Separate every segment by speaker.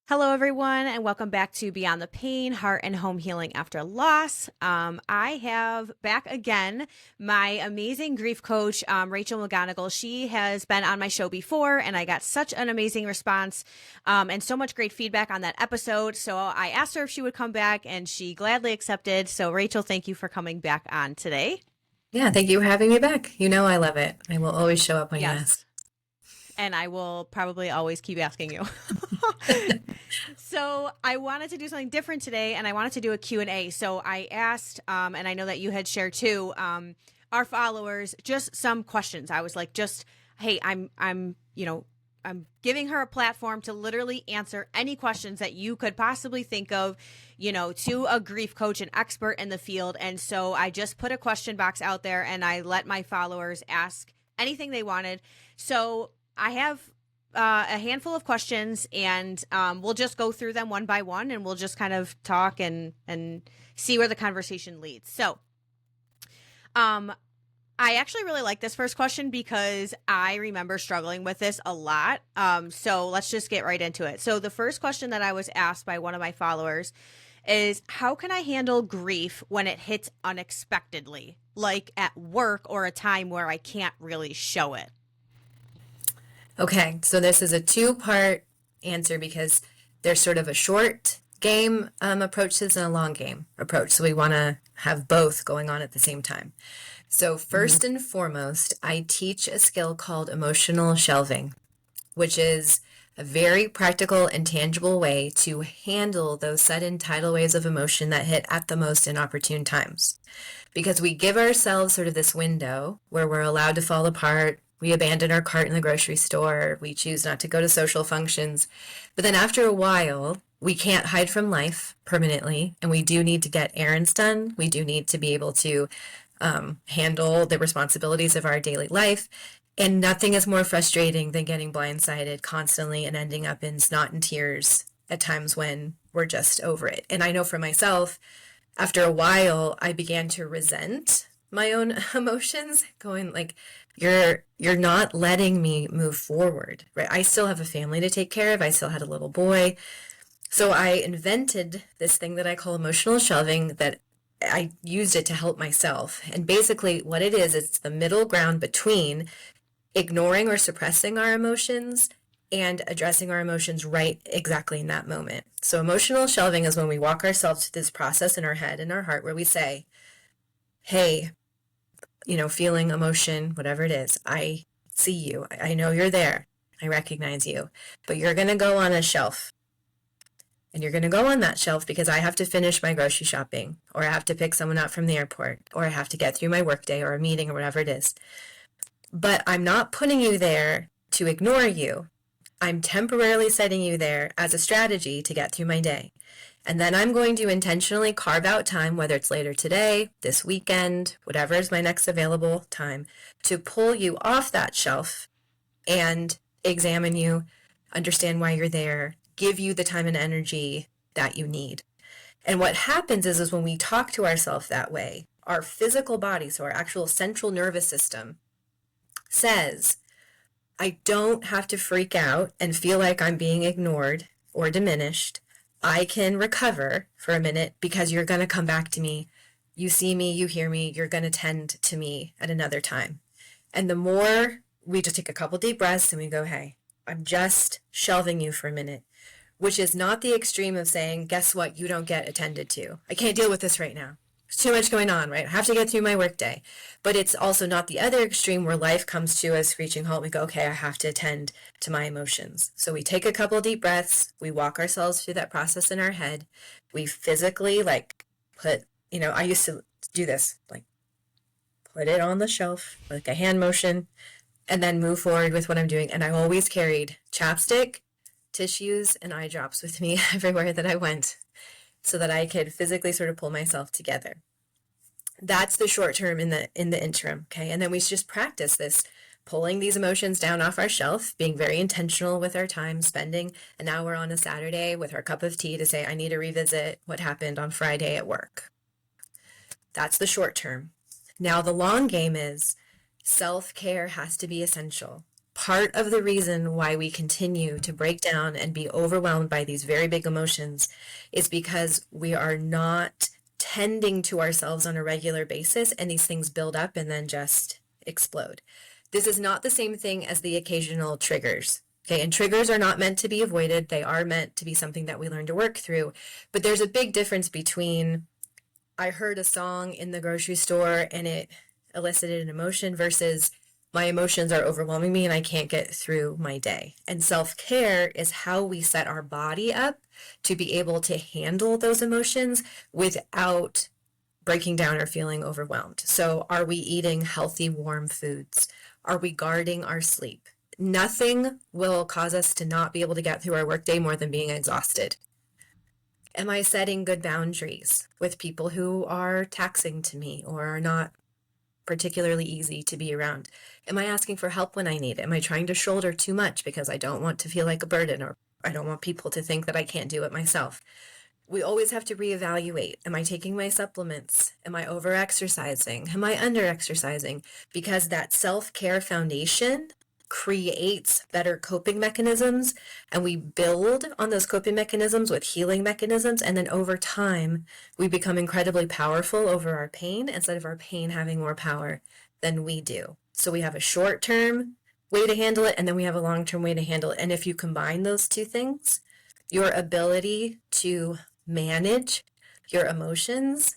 Speaker 1: Hello, everyone, and welcome back to Beyond the Pain, Heart and Home Healing After Loss. I have back again my amazing grief coach, Rachel McGonigle. She has been on my show before, and I got such an amazing response and so much great feedback on that episode. So I asked her if she would come back, and she gladly accepted. So, Rachel, thank you for coming back on today.
Speaker 2: Yeah, thank you for having me back. You know I love it. I will always show up when you ask.
Speaker 1: Yes. And I will probably always keep asking you. So I wanted to do something different today, and I wanted to do a Q&A. So I asked, and I know that you had shared too, our followers just some questions. I was like, just, hey, I'm giving her a platform to literally answer any questions that you could possibly think of, to a grief coach, an expert in the field. And so I just put a question box out there, and I let my followers ask anything they wanted. So I have a handful of questions, and we'll just go through them one by one, and we'll just kind of talk and see where the conversation leads. So, I actually really like this first question because I remember struggling with this a lot. So let's just get right into it. So the first question that I was asked by one of my followers is, how can I handle grief when it hits unexpectedly, like at work or a time where I can't really show it?
Speaker 2: Okay, so this is a two-part answer because there's sort of a short game approach to this and a long game approach. So we want to have both going on at the same time. So
Speaker 1: Mm-hmm.
Speaker 2: first and foremost, I teach a skill called emotional shelving, which is a very practical and tangible way to handle those sudden tidal waves of emotion that hit at the most inopportune times. Because we give ourselves sort of this window where we're allowed to fall apart. We abandon our cart in the grocery store. We choose not to go to social functions. But then after a while, we can't hide from life permanently. And we do need to get errands done. We do need to be able to handle the responsibilities of our daily life. And nothing is more frustrating than getting blindsided constantly and ending up in snot and tears at times when we're just over it. And I know for myself, after a while, I began to resent my own emotions, going like, you're not letting me move forward, right? I still have a family to take care of. I still had a little boy. So I invented this thing that I call emotional shelving, that I used it to help myself. And basically what it is, it's the middle ground between ignoring or suppressing our emotions and addressing our emotions right exactly in that moment. So emotional shelving is when we walk ourselves through this process in our head and our heart where we say, hey, feeling, emotion, whatever it is, I see you. I know you're there. I recognize you. But you're going to go on a shelf. And you're going to go on that shelf because I have to finish my grocery shopping, or I have to pick someone up from the airport, or I have to get through my workday or a meeting or whatever it is. But I'm not putting you there to ignore you. I'm temporarily setting you there as a strategy to get through my day. And then I'm going to intentionally carve out time, whether it's later today, this weekend, whatever is my next available time, to pull you off that shelf and examine you, understand why you're there, give you the time and energy that you need. And what happens is when we talk to ourselves that way, our physical body, so our actual central nervous system, says, I don't have to freak out and feel like I'm being ignored or diminished. I can recover for a minute because you're going to come back to me. You see me, you hear me, you're going to tend to me at another time. And the more we just take a couple deep breaths and we go, hey, I'm just shelving you for a minute, which is not the extreme of saying, guess what, you don't get attended to. I can't deal with this right now. There's too much going on, right? I have to get through my workday. But it's also not the other extreme where life comes to a screeching halt. We go, okay, I have to attend to my emotions. So we take a couple deep breaths. We walk ourselves through that process in our head. We physically I used to do this, like put it on the shelf, like a hand motion, and then move forward with what I'm doing. And I always carried chapstick, tissues, and eye drops with me everywhere that I went so that I could physically sort of pull myself together. That's the short term in the interim, okay? And then we just practice this, pulling these emotions down off our shelf, being very intentional with our time, spending an hour on a Saturday with our cup of tea to say, I need to revisit what happened on Friday at work. That's the short term. Now the long game is self-care has to be essential. part of the reason why we continue to break down and be overwhelmed by these very big emotions is because we are not tending to ourselves on a regular basis, and these things build up and then just explode. This is not the same thing as the occasional triggers. Okay, and triggers are not meant to be avoided. They are meant to be something that we learn to work through. But there's a big difference between I heard a song in the grocery store and it elicited an emotion versus my emotions are overwhelming me and I can't get through my day. And self-care is how we set our body up to be able to handle those emotions without breaking down or feeling overwhelmed. So are we eating healthy, warm foods? Are we guarding our sleep? Nothing will cause us to not be able to get through our workday more than being exhausted. Am I setting good boundaries with people who are taxing to me or are not particularly easy to be around? Am I asking for help when I need it? Am I trying to shoulder too much because I don't want to feel like a burden, or I don't want people to think that I can't do it myself? We always have to reevaluate. Am I taking my supplements? Am I over-exercising? Am I under-exercising? Because that self-care foundation creates better coping mechanisms, and we build on those coping mechanisms with healing mechanisms, and then over time we become incredibly powerful over our pain instead of our pain having more power than we do. So we have a short-term way to handle it, and then we have a long-term way to handle it. And if you combine those two things, your ability to manage your emotions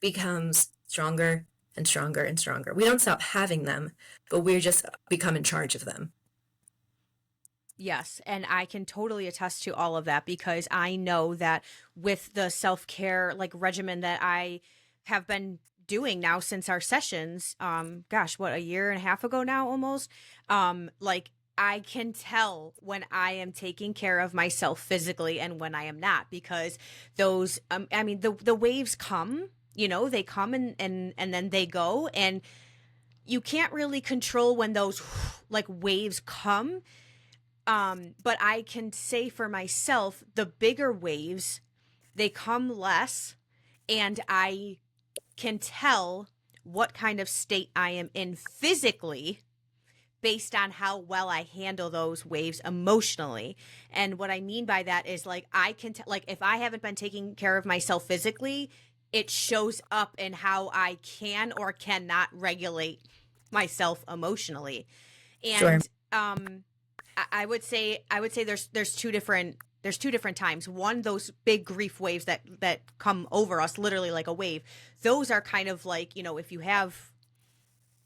Speaker 2: becomes stronger and stronger and stronger. We don't stop having them, but we're just become in charge of them.
Speaker 1: Yes, and I can totally attest to all of that because I know that with the self-care like regimen that I have been doing now since our sessions, gosh, what, a year and a half ago now almost, like I can tell when I am taking care of myself physically and when I am not, because those, I mean, the waves come, you know, they come and then they go, and you can't really control when those like waves come. But I can say for myself, the bigger waves, they come less, and I can tell what kind of state I am in physically based on how well I handle those waves emotionally. And what I mean by that is like I can like if I haven't been taking care of myself physically, it shows up in how I can or cannot regulate myself emotionally.
Speaker 2: Sure.
Speaker 1: And I would say there's two different times. One, those big grief waves that come over us literally like a wave. Those are kind of like, you know, if you have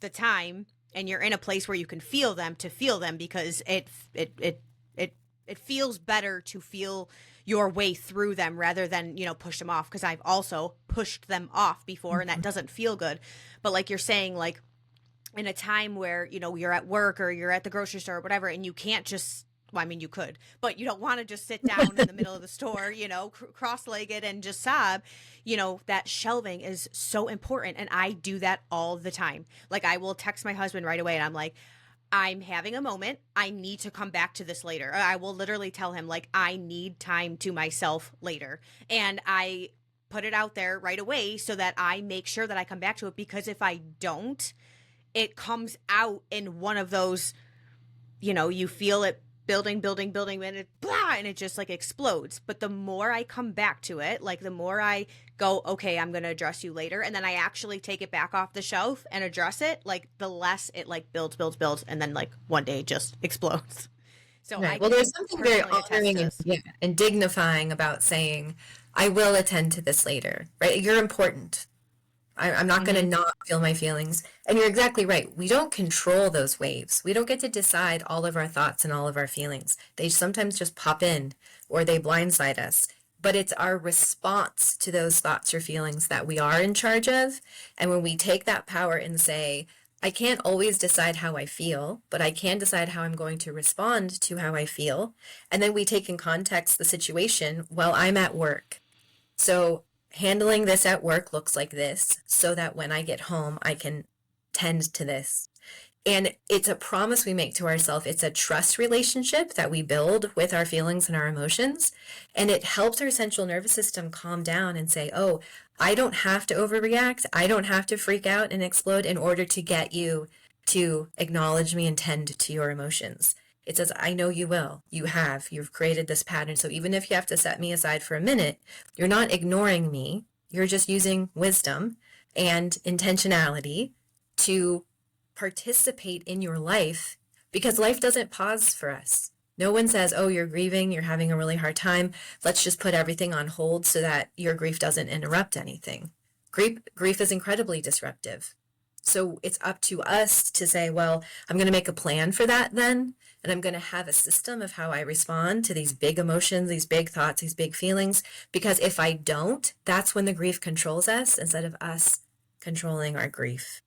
Speaker 1: the time and you're in a place where you can feel them, to feel them, because it feels better to feel your way through them rather than, you know, push them off, because I've also pushed them off before and that doesn't feel good. But like you're saying, like in a time where, you know, you're at work or you're at the grocery store or whatever, and you can't just, well, I mean, you could, but you don't want to just sit down in the middle of the store, you know, cross-legged and just sob, you know, that shelving is so important. And I do that all the time. Like I will text my husband right away and I'm like, I'm having a moment. I need to come back to this later. Or I will literally tell him like, I need time to myself later. And I put it out there right away so that I make sure that I come back to it, because if I don't, it comes out in one of those, you know, you feel it building, and it blah, and it just like explodes. But the more I come back to it, like the more I go, okay, I'm going to address you later, and then I actually take it back off the shelf and address it, like the less it like builds, and then like one day it just explodes. So
Speaker 2: Right.
Speaker 1: I
Speaker 2: Well,
Speaker 1: can
Speaker 2: there's something very
Speaker 1: personally attest to
Speaker 2: honoring
Speaker 1: this.
Speaker 2: and dignifying about saying, I will attend to this later, right? You're important. I'm not going to not feel my feelings. And you're exactly right. We don't control those waves. We don't get to decide all of our thoughts and all of our feelings. They sometimes just pop in or they blindside us. But it's our response to those thoughts or feelings that we are in charge of. And when we take that power and say, I can't always decide how I feel, but I can decide how I'm going to respond to how I feel. And then we take in context the situation. Well, I'm at work. So handling this at work looks like this, so that when I get home, I can tend to this. And it's a promise we make to ourselves. It's a trust relationship that we build with our feelings and our emotions. And it helps our central nervous system calm down and say, oh, I don't have to overreact. I don't have to freak out and explode in order to get you to acknowledge me and tend to your emotions. It says, I know you will. You've created this pattern. So even if you have to set me aside for a minute, you're not ignoring me. You're just using wisdom and intentionality to participate in your life, because life doesn't pause for us. No one says, oh, you're grieving, you're having a really hard time, let's just put everything on hold so that your grief doesn't interrupt anything. Grief is incredibly disruptive. So it's up to us to say, well, I'm going to make a plan for that then, and I'm going to have a system of how I respond to these big emotions, these big thoughts, these big feelings, because if I don't, that's when the grief controls us instead of us controlling our grief.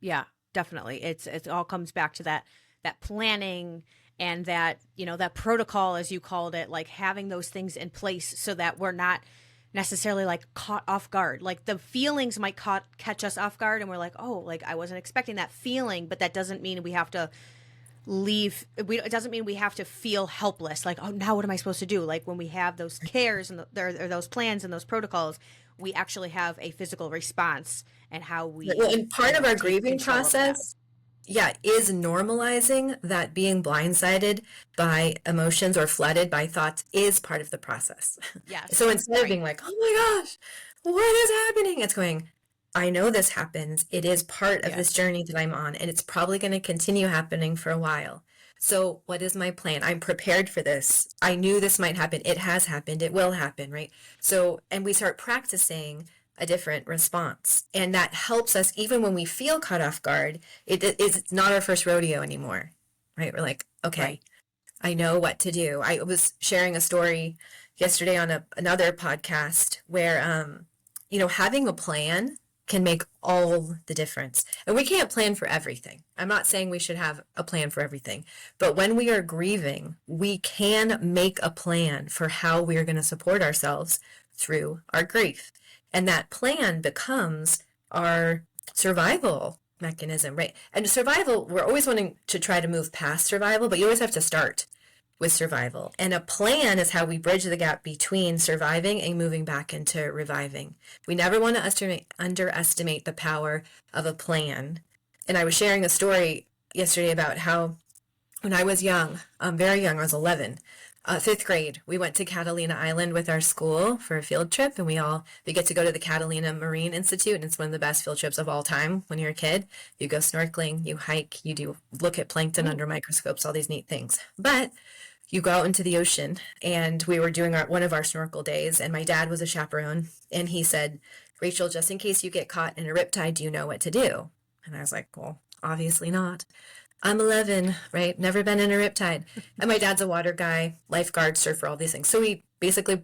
Speaker 1: Yeah, definitely. It all comes back to that planning and that, that protocol, as you called it, like having those things in place so that we're not necessarily like caught off guard. Like the feelings might catch us off guard and we're like, oh, like I wasn't expecting that feeling, but that doesn't mean we have to leave. It doesn't mean we have to feel helpless. Like, oh, now what am I supposed to do? Like when we have those cares and or those plans and those protocols, we actually have a physical response and how we.
Speaker 2: Well, and part of our grieving process, is normalizing that being blindsided by emotions or flooded by thoughts is part of the process.
Speaker 1: Yes.
Speaker 2: So instead of being like, oh my gosh, what is happening? It's going, I know this happens. It is part of this journey that I'm on, and it's probably going to continue happening for a while. So what is my plan? I'm prepared for this. I knew this might happen. It has happened. It will happen, right? So, and we start practicing a different response. And that helps us even when we feel caught off guard. It's not our first rodeo anymore, right? We're like, okay, right. I know what to do. I was sharing a story yesterday on another podcast where, having a plan can make all the difference. And we can't plan for everything. I'm not saying we should have a plan for everything, but when we are grieving, we can make a plan for how we are going to support ourselves through our grief. And that plan becomes our survival mechanism, right? And survival, we're always wanting to try to move past survival, but you always have to start with survival. And a plan is how we bridge the gap between surviving and moving back into reviving. We never want to underestimate the power of a plan. And I was sharing a story yesterday about how when I was young, very young, I was 11, 5th grade, we went to Catalina Island with our school for a field trip, and we get to go to the Catalina Marine Institute, and it's one of the best field trips of all time when you're a kid. You go snorkeling, you hike, look at plankton under microscopes, all these neat things. But you go out into the ocean, and we were doing one of our snorkel days, and my dad was a chaperone, and he said, Rachel, just in case you get caught in a riptide, do you know what to do? And I was like, well, obviously not. I'm 11, right? Never been in a riptide. And my dad's a water guy, lifeguard, surfer, all these things. So he basically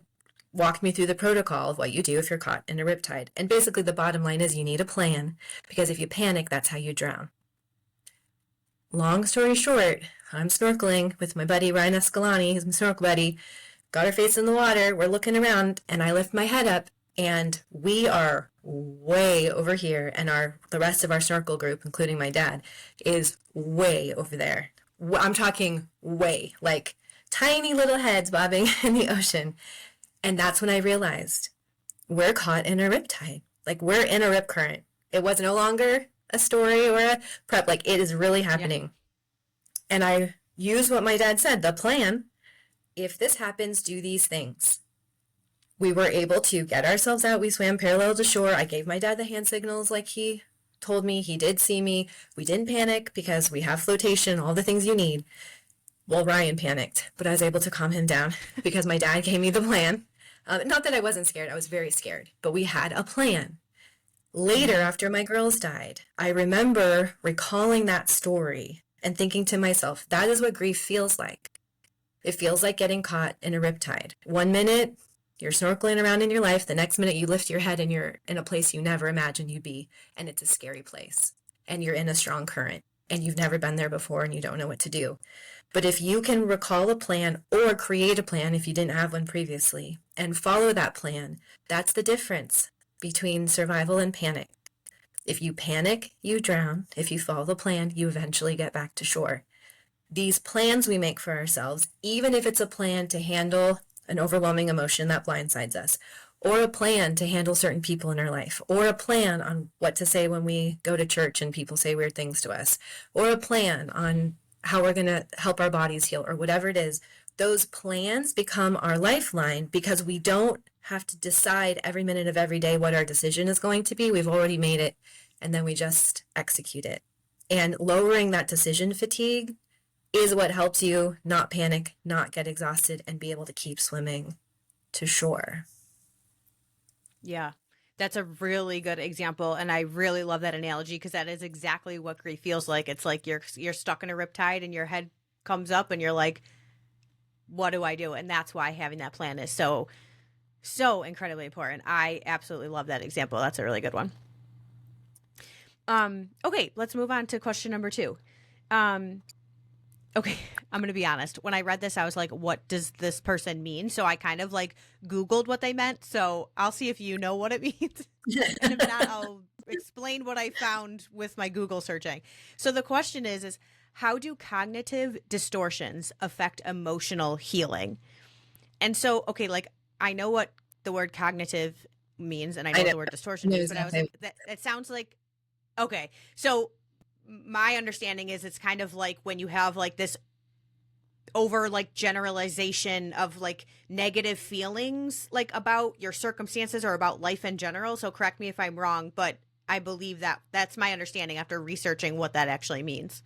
Speaker 2: walked me through the protocol of what you do if you're caught in a riptide. And basically the bottom line is you need a plan, because if you panic, that's how you drown. Long story short, I'm snorkeling with my buddy Ryan Escalani, he's my snorkel buddy, got our face in the water, we're looking around, and I lift my head up, and we are way over here, and the rest of our snorkel group, including my dad, is way over there. I'm talking way, like tiny little heads bobbing in the ocean. And that's when I realized we're caught in a riptide. Like we're in a rip current. It was no longer a story or a prep. Like it is really happening. Yeah. And I use what my dad said, the plan. If this happens, do these things. We were able to get ourselves out. We swam parallel to shore. I gave my dad the hand signals like he told me. He did see me. We didn't panic because we have flotation, all the things you need. Well, Ryan panicked, but I was able to calm him down because my dad gave me the plan. Not that I wasn't scared. I was very scared, but we had a plan. Later, after my girls died, I remember recalling that story and thinking to myself, that is what grief feels like. It feels like getting caught in a riptide. 1 minute, you're snorkeling around in your life. The next minute, you lift your head and you're in a place you never imagined you'd be. And it's a scary place. And you're in a strong current. And you've never been there before and you don't know what to do. But if you can recall a plan or create a plan if you didn't have one previously and follow that plan, that's the difference between survival and panic. If you panic, you drown. If you follow the plan, you eventually get back to shore. These plans we make for ourselves, even if it's a plan to handle an overwhelming emotion that blindsides us, or a plan to handle certain people in our life, or a plan on what to say when we go to church and people say weird things to us, or a plan on how we're going to help our bodies heal, or whatever it is, those plans become our lifeline because we don't have to decide every minute of every day what our decision is going to be. We've already made it, and then we just execute it. And lowering that decision fatigue is what helps you not panic, not get exhausted, and be able to keep swimming to shore.
Speaker 1: Yeah. That's a really good example, and I really love that analogy because that is exactly what grief feels like. It's like you're stuck in a riptide and your head comes up and you're like, what do I do? And that's why having that plan is so incredibly important. I absolutely love that example. That's a really good one. Okay, let's move on to question number 2. Okay, I'm going to be honest. When I read this, I was like, what does this person mean? So I kind of like Googled what they meant. So I'll see if you know what it means. And if not, I'll explain what I found with my Google searching. So the question is how do cognitive distortions affect emotional healing? And so, okay, like I know what the word cognitive means, and I know the word distortion means, but I was like, it sounds like, okay, so my understanding is it's kind of like when you have like this over like generalization of like negative feelings like about your circumstances or about life in general. So correct me if I'm wrong, but I believe that that's my understanding after researching what that actually means.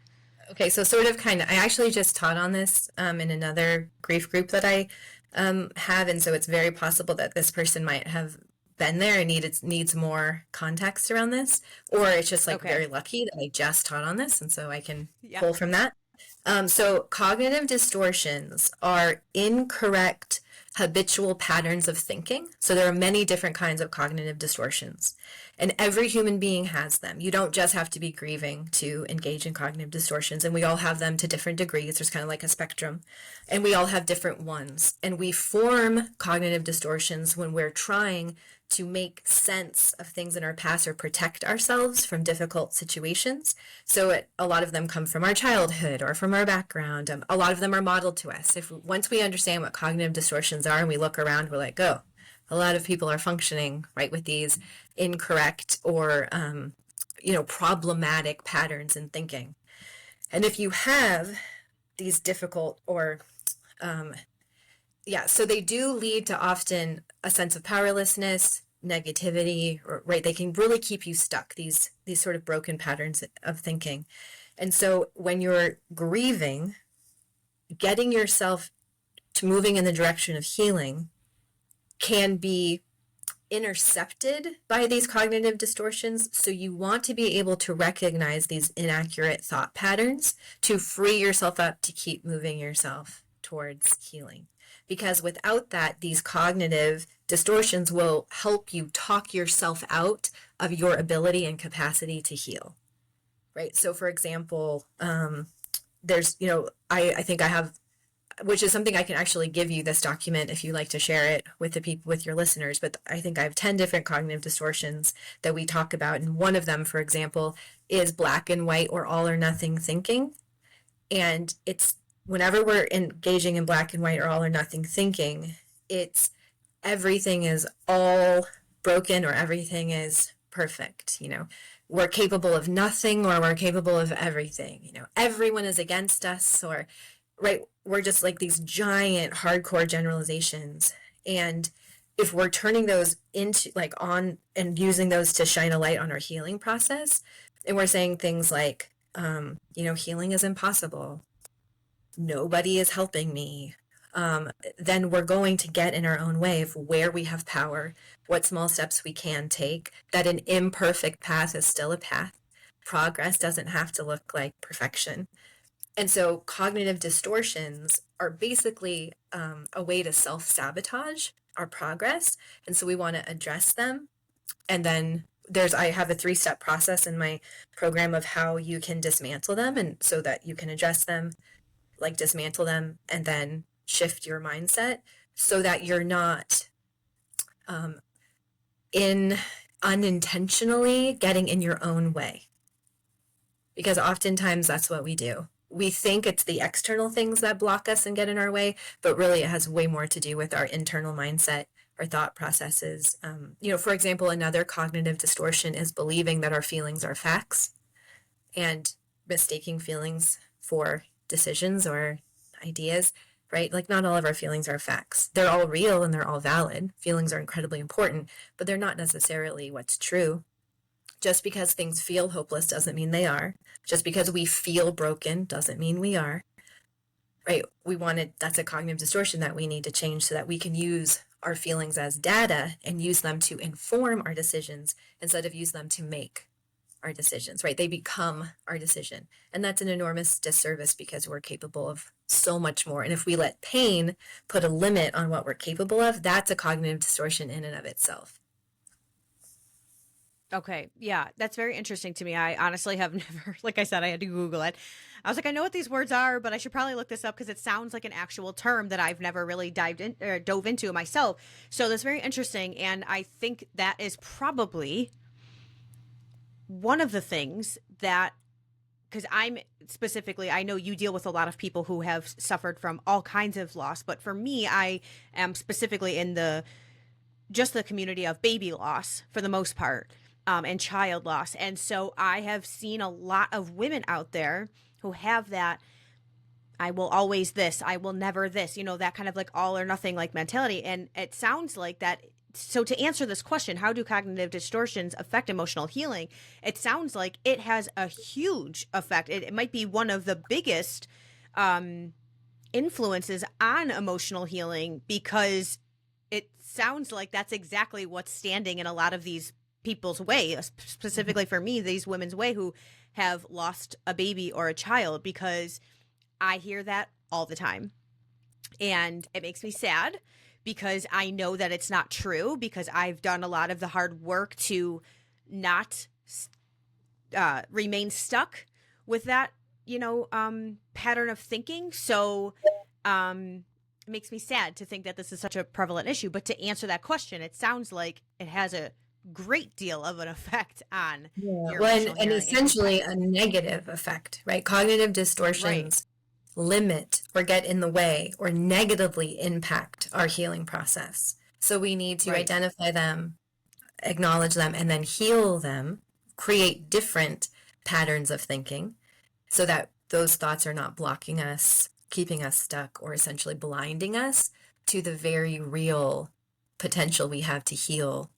Speaker 2: Okay, so sort of kind of, I actually just taught on this in another grief group that I have, and so it's very possible that this person might have been there and needs more context around this, or it's just like very lucky that I just taught on this, and so I can pull from that. So cognitive distortions are incorrect habitual patterns of thinking. So there are many different kinds of cognitive distortions, and every human being has them. You don't just have to be grieving to engage in cognitive distortions, and we all have them to different degrees. There's kind of like a spectrum, and we all have different ones. And we form cognitive distortions when we're trying to make sense of things in our past or protect ourselves from difficult situations. So a lot of them come from our childhood or from our background. A lot of them are modeled to us. Once we understand what cognitive distortions are and we look around, we're like, oh, a lot of people are functioning right with these incorrect or problematic patterns in thinking. And if you have these difficult or so they do lead to often a sense of powerlessness, negativity, or right, they can really keep you stuck, these sort of broken patterns of thinking. And so when you're grieving, getting yourself to moving in the direction of healing can be intercepted by these cognitive distortions. So you want to be able to recognize these inaccurate thought patterns to free yourself up to keep moving yourself towards healing. Because without that, these cognitive distortions will help you talk yourself out of your ability and capacity to heal, right? So for example, there's, I think I have, which is something I can actually give you this document if you like to share it with the people, with your listeners, but I think I have 10 different cognitive distortions that we talk about. And one of them, for example, is black and white or all or nothing thinking. And it's, whenever we're engaging in black and white or all or nothing thinking, it's everything is all broken or everything is perfect. We're capable of nothing or we're capable of everything. Everyone is against us, or right, we're just like these giant hardcore generalizations. And if we're turning those into like on and using those to shine a light on our healing process, and we're saying things like, healing is impossible, nobody is helping me, then we're going to get in our own way of where we have power, what small steps we can take, that an imperfect path is still a path. Progress doesn't have to look like perfection. And so cognitive distortions are basically a way to self-sabotage our progress. And so we want to address them. And then I have a 3-step process in my program of how you can dismantle them, and so that you can address them, like dismantle them, and then shift your mindset so that you're not unintentionally getting in your own way. Because oftentimes that's what we do. we think it's the external things that block us and get in our way, but really it has way more to do with our internal mindset, our thought processes. For example, another cognitive distortion is believing that our feelings are facts and mistaking feelings for decisions or ideas, right? Like, not all of our feelings are facts. They're all real and they're all valid. Feelings are incredibly important, but they're not necessarily what's true. Just because things feel hopeless doesn't mean they are. Just because we feel broken doesn't mean we are. Right? That's a cognitive distortion that we need to change so that we can use our feelings as data and use them to inform our decisions instead of use them to make our decisions, right? They become our decision. And that's an enormous disservice because we're capable of so much more. And if we let pain put a limit on what we're capable of, that's a cognitive distortion in and of itself.
Speaker 1: Okay. Yeah, that's very interesting to me. I honestly have never, like I said, I had to Google it. I was like, I know what these words are, but I should probably look this up because it sounds like an actual term that I've never really dove into myself. So that's very interesting. And I think that is probably one of the things that, because I know you deal with a lot of people who have suffered from all kinds of loss, but for me, I am specifically in just the community of baby loss for the most part. And child loss. And so I have seen a lot of women out there who have that, I will always this, I will never this, that kind of like all or nothing like mentality. And it sounds like that. So to answer this question, how do cognitive distortions affect emotional healing? It sounds like it has a huge effect. It might be one of the biggest influences on emotional healing because it sounds like that's exactly what's standing in a lot of these people's way, specifically for me, these women's way who have lost a baby or a child, because I hear that all the time. And it makes me sad because I know that it's not true, because I've done a lot of the hard work to not remain stuck with that, pattern of thinking. So it makes me sad to think that this is such a prevalent issue. But to answer that question, it sounds like it has a great deal of an effect on your
Speaker 2: well, and essentially a negative effect, right? Cognitive distortions limit or get in the way or negatively impact our healing process. So we need to identify them, acknowledge them, and then heal them, create different patterns of thinking so that those thoughts are not blocking us, keeping us stuck, or essentially blinding us to the very real potential we have to heal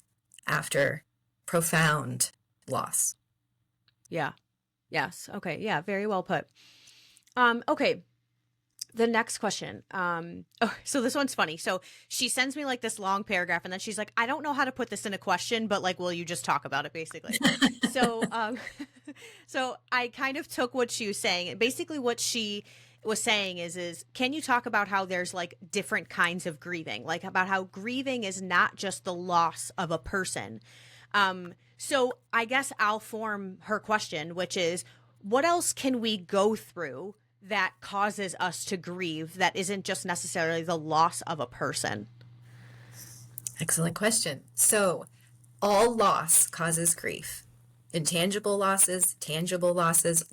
Speaker 2: after profound loss.
Speaker 1: Yeah. Yes. Okay. Yeah. Very well put. Okay. The next question. So this one's funny. So she sends me like this long paragraph and then she's like, I don't know how to put this in a question, but like, will you just talk about it basically? So, so I kind of took what she was saying, and basically what she was saying is can you talk about how there's like different kinds of grieving, like about how grieving is not just the loss of a person. So I guess I'll form her question, which is, what else can we go through that causes us to grieve that isn't just necessarily the loss of a person?
Speaker 2: Excellent question. So all loss causes grief. Intangible losses, tangible losses,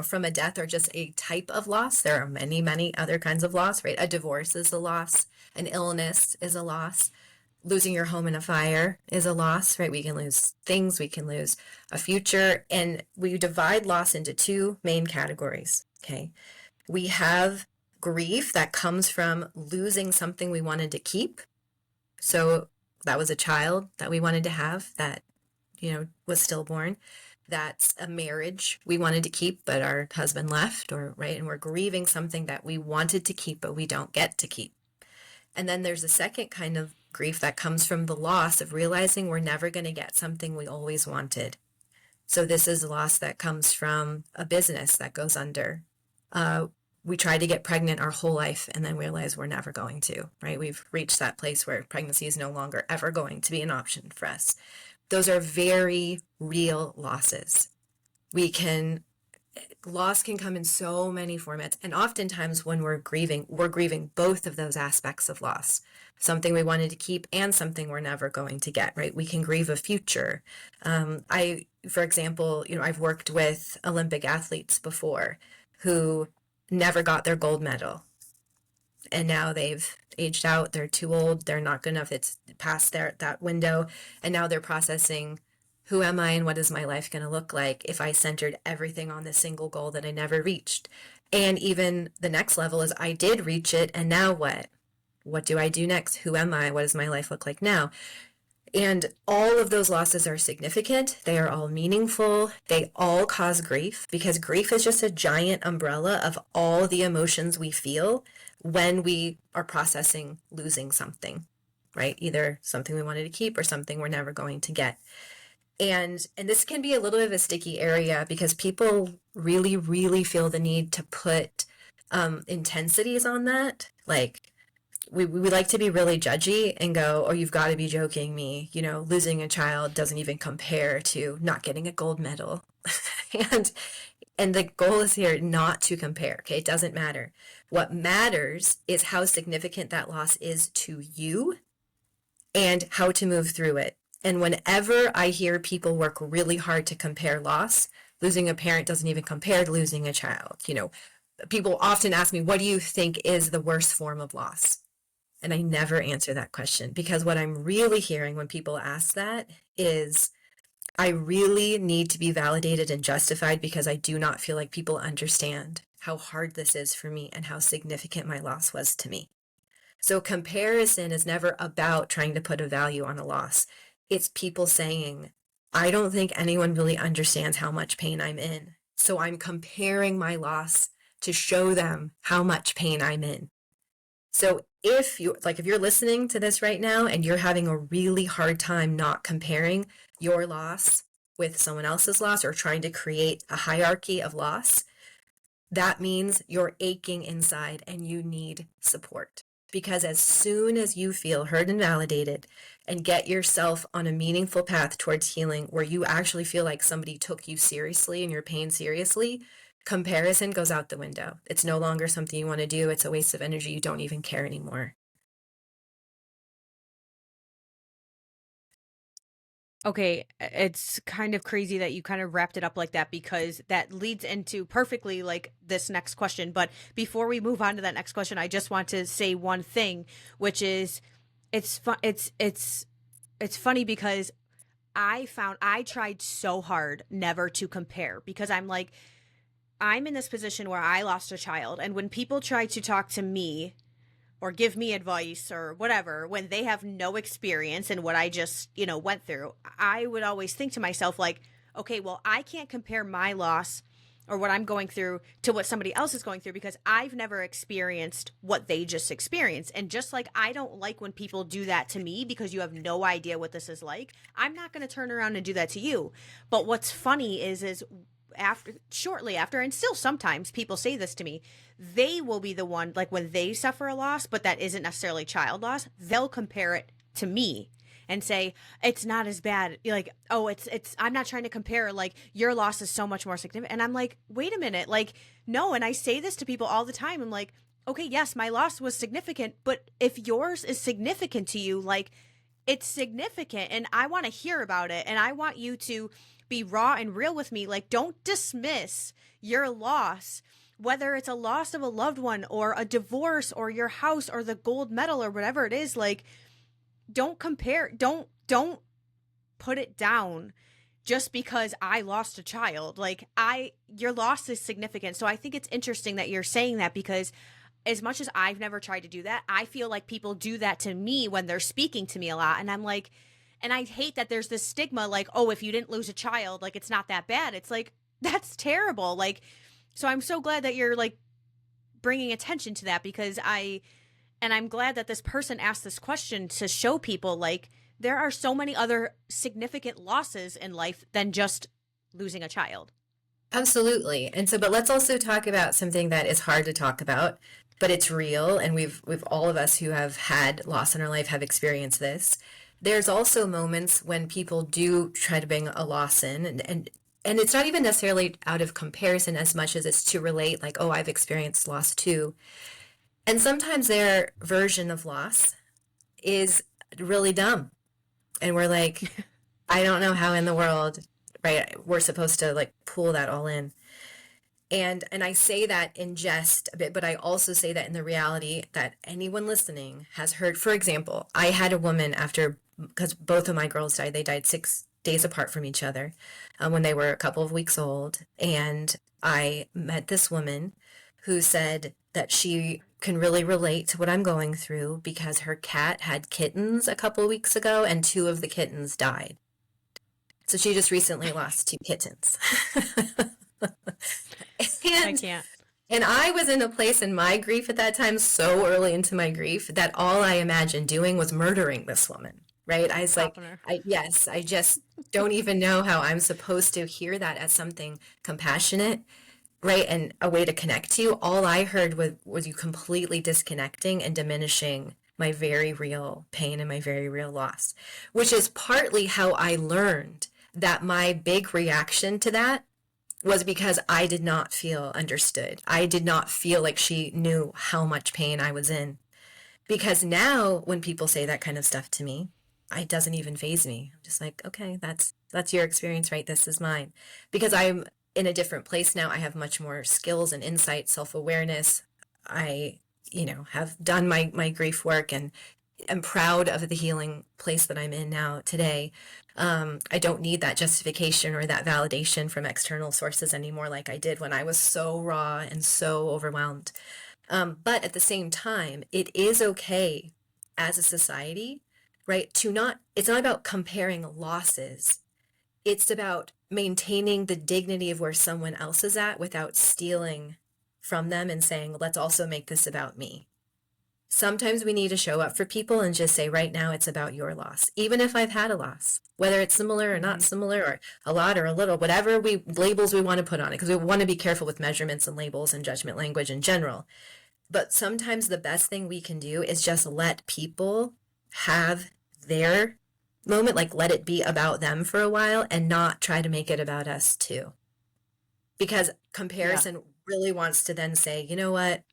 Speaker 2: from a death are just a type of loss. There are many, many other kinds of loss, right? A divorce is a loss. An illness is a loss. Losing your home in a fire is a loss, right? We can lose things, we can lose a future, and we divide loss into two main categories, okay? We have grief that comes from losing something we wanted to keep. So that was a child that we wanted to have that was stillborn. That's a marriage we wanted to keep, but our husband left, and we're grieving something that we wanted to keep, but we don't get to keep. And then there's a second kind of grief that comes from the loss of realizing we're never going to get something we always wanted. So this is a loss that comes from a business that goes under. We try to get pregnant our whole life and then realize we're never going to, right? We've reached that place where pregnancy is no longer ever going to be an option for us. Those are very real losses. Loss can come in so many formats. And oftentimes when we're grieving both of those aspects of loss, something we wanted to keep and something we're never going to get, right? We can grieve a future. For example, I've worked with Olympic athletes before who never got their gold medal, and now they've aged out, they're too old, they're not good enough, it's past that window, and now they're processing, who am I and what is my life going to look like if I centered everything on this single goal that I never reached? And even the next level is, I did reach it, and now what? What do I do next? Who am I? What does my life look like now? And all of those losses are significant. They are all meaningful. They all cause grief, because grief is just a giant umbrella of all the emotions we feel when we are processing losing something, right? Either something we wanted to keep or something we're never going to get. And this can be a little bit of a sticky area, because people really, really feel the need to put intensities on that. Like, we like to be really judgy and go, oh, you've got to be joking me. You know, losing a child doesn't even compare to not getting a gold medal. and the goal is here not to compare, okay? It doesn't matter. What matters is how significant that loss is to you and how to move through it. And whenever I hear people work really hard to compare loss, losing a parent doesn't even compare to losing a child. You know, people often ask me, what do you think is the worst form of loss? And I never answer that question, because what I'm really hearing when people ask that is, I really need to be validated and justified because I do not feel like people understand how hard this is for me and how significant my loss was to me. So comparison is never about trying to put a value on a loss. It's people saying, I don't think anyone really understands how much pain I'm in. So I'm comparing my loss to show them how much pain I'm in. So if you're listening to this right now and you're having a really hard time not comparing your loss with someone else's loss, or trying to create a hierarchy of loss, that means you're aching inside and you need support. Because as soon as you feel heard and validated and get yourself on a meaningful path towards healing, where you actually feel like somebody took you seriously and your pain seriously, comparison goes out the window. It's no longer something you want to do. It's a waste of energy. You don't even care anymore.
Speaker 1: Okay, it's kind of crazy that you kind of wrapped it up like that, because that leads into perfectly like this next question. But before we move on to that next question, I just want to say one thing, which is it's funny because I tried so hard never to compare, because I'm like, I'm in this position where I lost a child, and when people try to talk to me or give me advice or whatever, when they have no experience in what I just, went through, I would always think to myself, like, okay, well, I can't compare my loss or what I'm going through to what somebody else is going through, because I've never experienced what they just experienced. And just like I don't like when people do that to me because you have no idea what this is like, I'm not going to turn around and do that to you. But what's funny is shortly after, and still sometimes people say this to me, they will be the one, like when they suffer a loss, but that isn't necessarily child loss, they'll compare it to me and say it's not as bad. Like, oh, it's I'm not trying to compare, like your loss is so much more significant. And I'm like, wait a minute, like, no. And I say this to people all the time. I'm like, okay, yes, my loss was significant, but if yours is significant to you, like, it's significant, and I want to hear about it, and I want you to be raw and real with me. Like, don't dismiss your loss, whether it's a loss of a loved one or a divorce or your house or the gold medal or whatever it is. Like, don't compare, don't put it down just because I lost a child. Like, your loss is significant. So I think it's interesting that you're saying that, because as much as I've never tried to do that, I feel like people do that to me when they're speaking to me a lot. And I'm like, and I hate that there's this stigma, like, oh, if you didn't lose a child, like, it's not that bad. It's like, that's terrible. Like, so I'm so glad that you're like bringing attention to that, because I'm glad that this person asked this question to show people, like, there are so many other significant losses in life than just losing a child.
Speaker 2: Absolutely. And so, but let's also talk about something that is hard to talk about, but it's real. And we've all of us who have had loss in our life have experienced this. There's also moments when people do try to bring a loss in, and it's not even necessarily out of comparison as much as it's to relate, like, oh, I've experienced loss too. And sometimes their version of loss is really dumb. And we're like, I don't know how in the world, right, we're supposed to like pull that all in. And I say that in jest a bit, but I also say that in the reality that anyone listening has heard. For example, I had a woman after, because both of my girls died, they died 6 days apart from each other when they were a couple of weeks old. And I met this woman who said that she can really relate to what I'm going through because her cat had kittens a couple of weeks ago and 2 of the kittens died. So she just recently lost 2 kittens.
Speaker 1: I
Speaker 2: and
Speaker 1: can't.
Speaker 2: and I was in a place in my grief at that time, so early into my grief, that all I imagined doing was murdering this woman, right? I was like,
Speaker 1: Popping her.
Speaker 2: I just don't even know how I'm supposed to hear that as something compassionate, right? And a way to connect to you. All I heard was you completely disconnecting and diminishing my very real pain and my very real loss, which is partly how I learned that my big reaction to that was because I did not feel understood. I did not feel like she knew how much pain I was in. Because now when people say that kind of stuff to me, it doesn't even faze me. I'm just like, okay, that's your experience, right? This is mine. Because I'm in a different place now. I have much more skills and insight, self-awareness. I, have done my grief work and am proud of the healing place that I'm in now today. I don't need that justification or that validation from external sources anymore like I did when I was so raw and so overwhelmed. But at the same time, it is okay as a society, right, it's not about comparing losses. It's about maintaining the dignity of where someone else is at without stealing from them and saying, let's also make this about me. Sometimes we need to show up for people and just say, right now, it's about your loss. Even if I've had a loss, whether it's similar or not
Speaker 1: Hmm.
Speaker 2: similar, or a lot or a little, whatever labels we want to put on it, because we want to be careful with measurements and labels and judgment language in general. But sometimes the best thing we can do is just let people have their moment, like let it be about them for a while and not try to make it about us too. Because
Speaker 1: Yeah.
Speaker 2: comparison really wants to then say, you know what?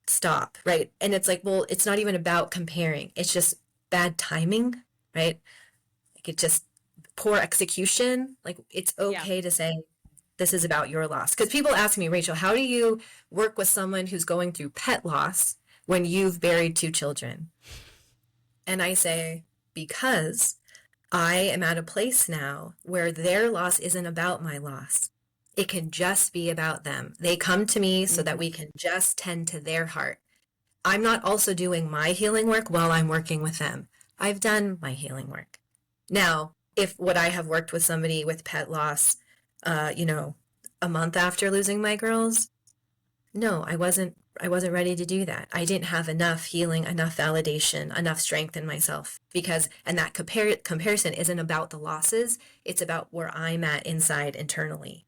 Speaker 2: Stop, right? And it's like, well, it's not even about comparing. It's just bad timing, right? Like it just poor execution. Like it's
Speaker 1: Yeah.
Speaker 2: okay to say this is about your loss. Because people ask me, Rachel, how do you work with someone who's going through pet loss when you've buried 2 children? And I say, because I am at a place now where their loss isn't about my loss. It can just be about them. They come to me so that
Speaker 1: Hmm.
Speaker 2: we can just tend to their heart. I'm not also doing my healing work while I'm working with them. I've done my healing work. Now, if would I have worked with somebody with pet loss, uh, you know, a month after losing my girls? No, I wasn't ready to do that. I didn't have enough healing, enough validation, enough strength in myself because and that comparison isn't about the losses, it's about where I'm at inside internally.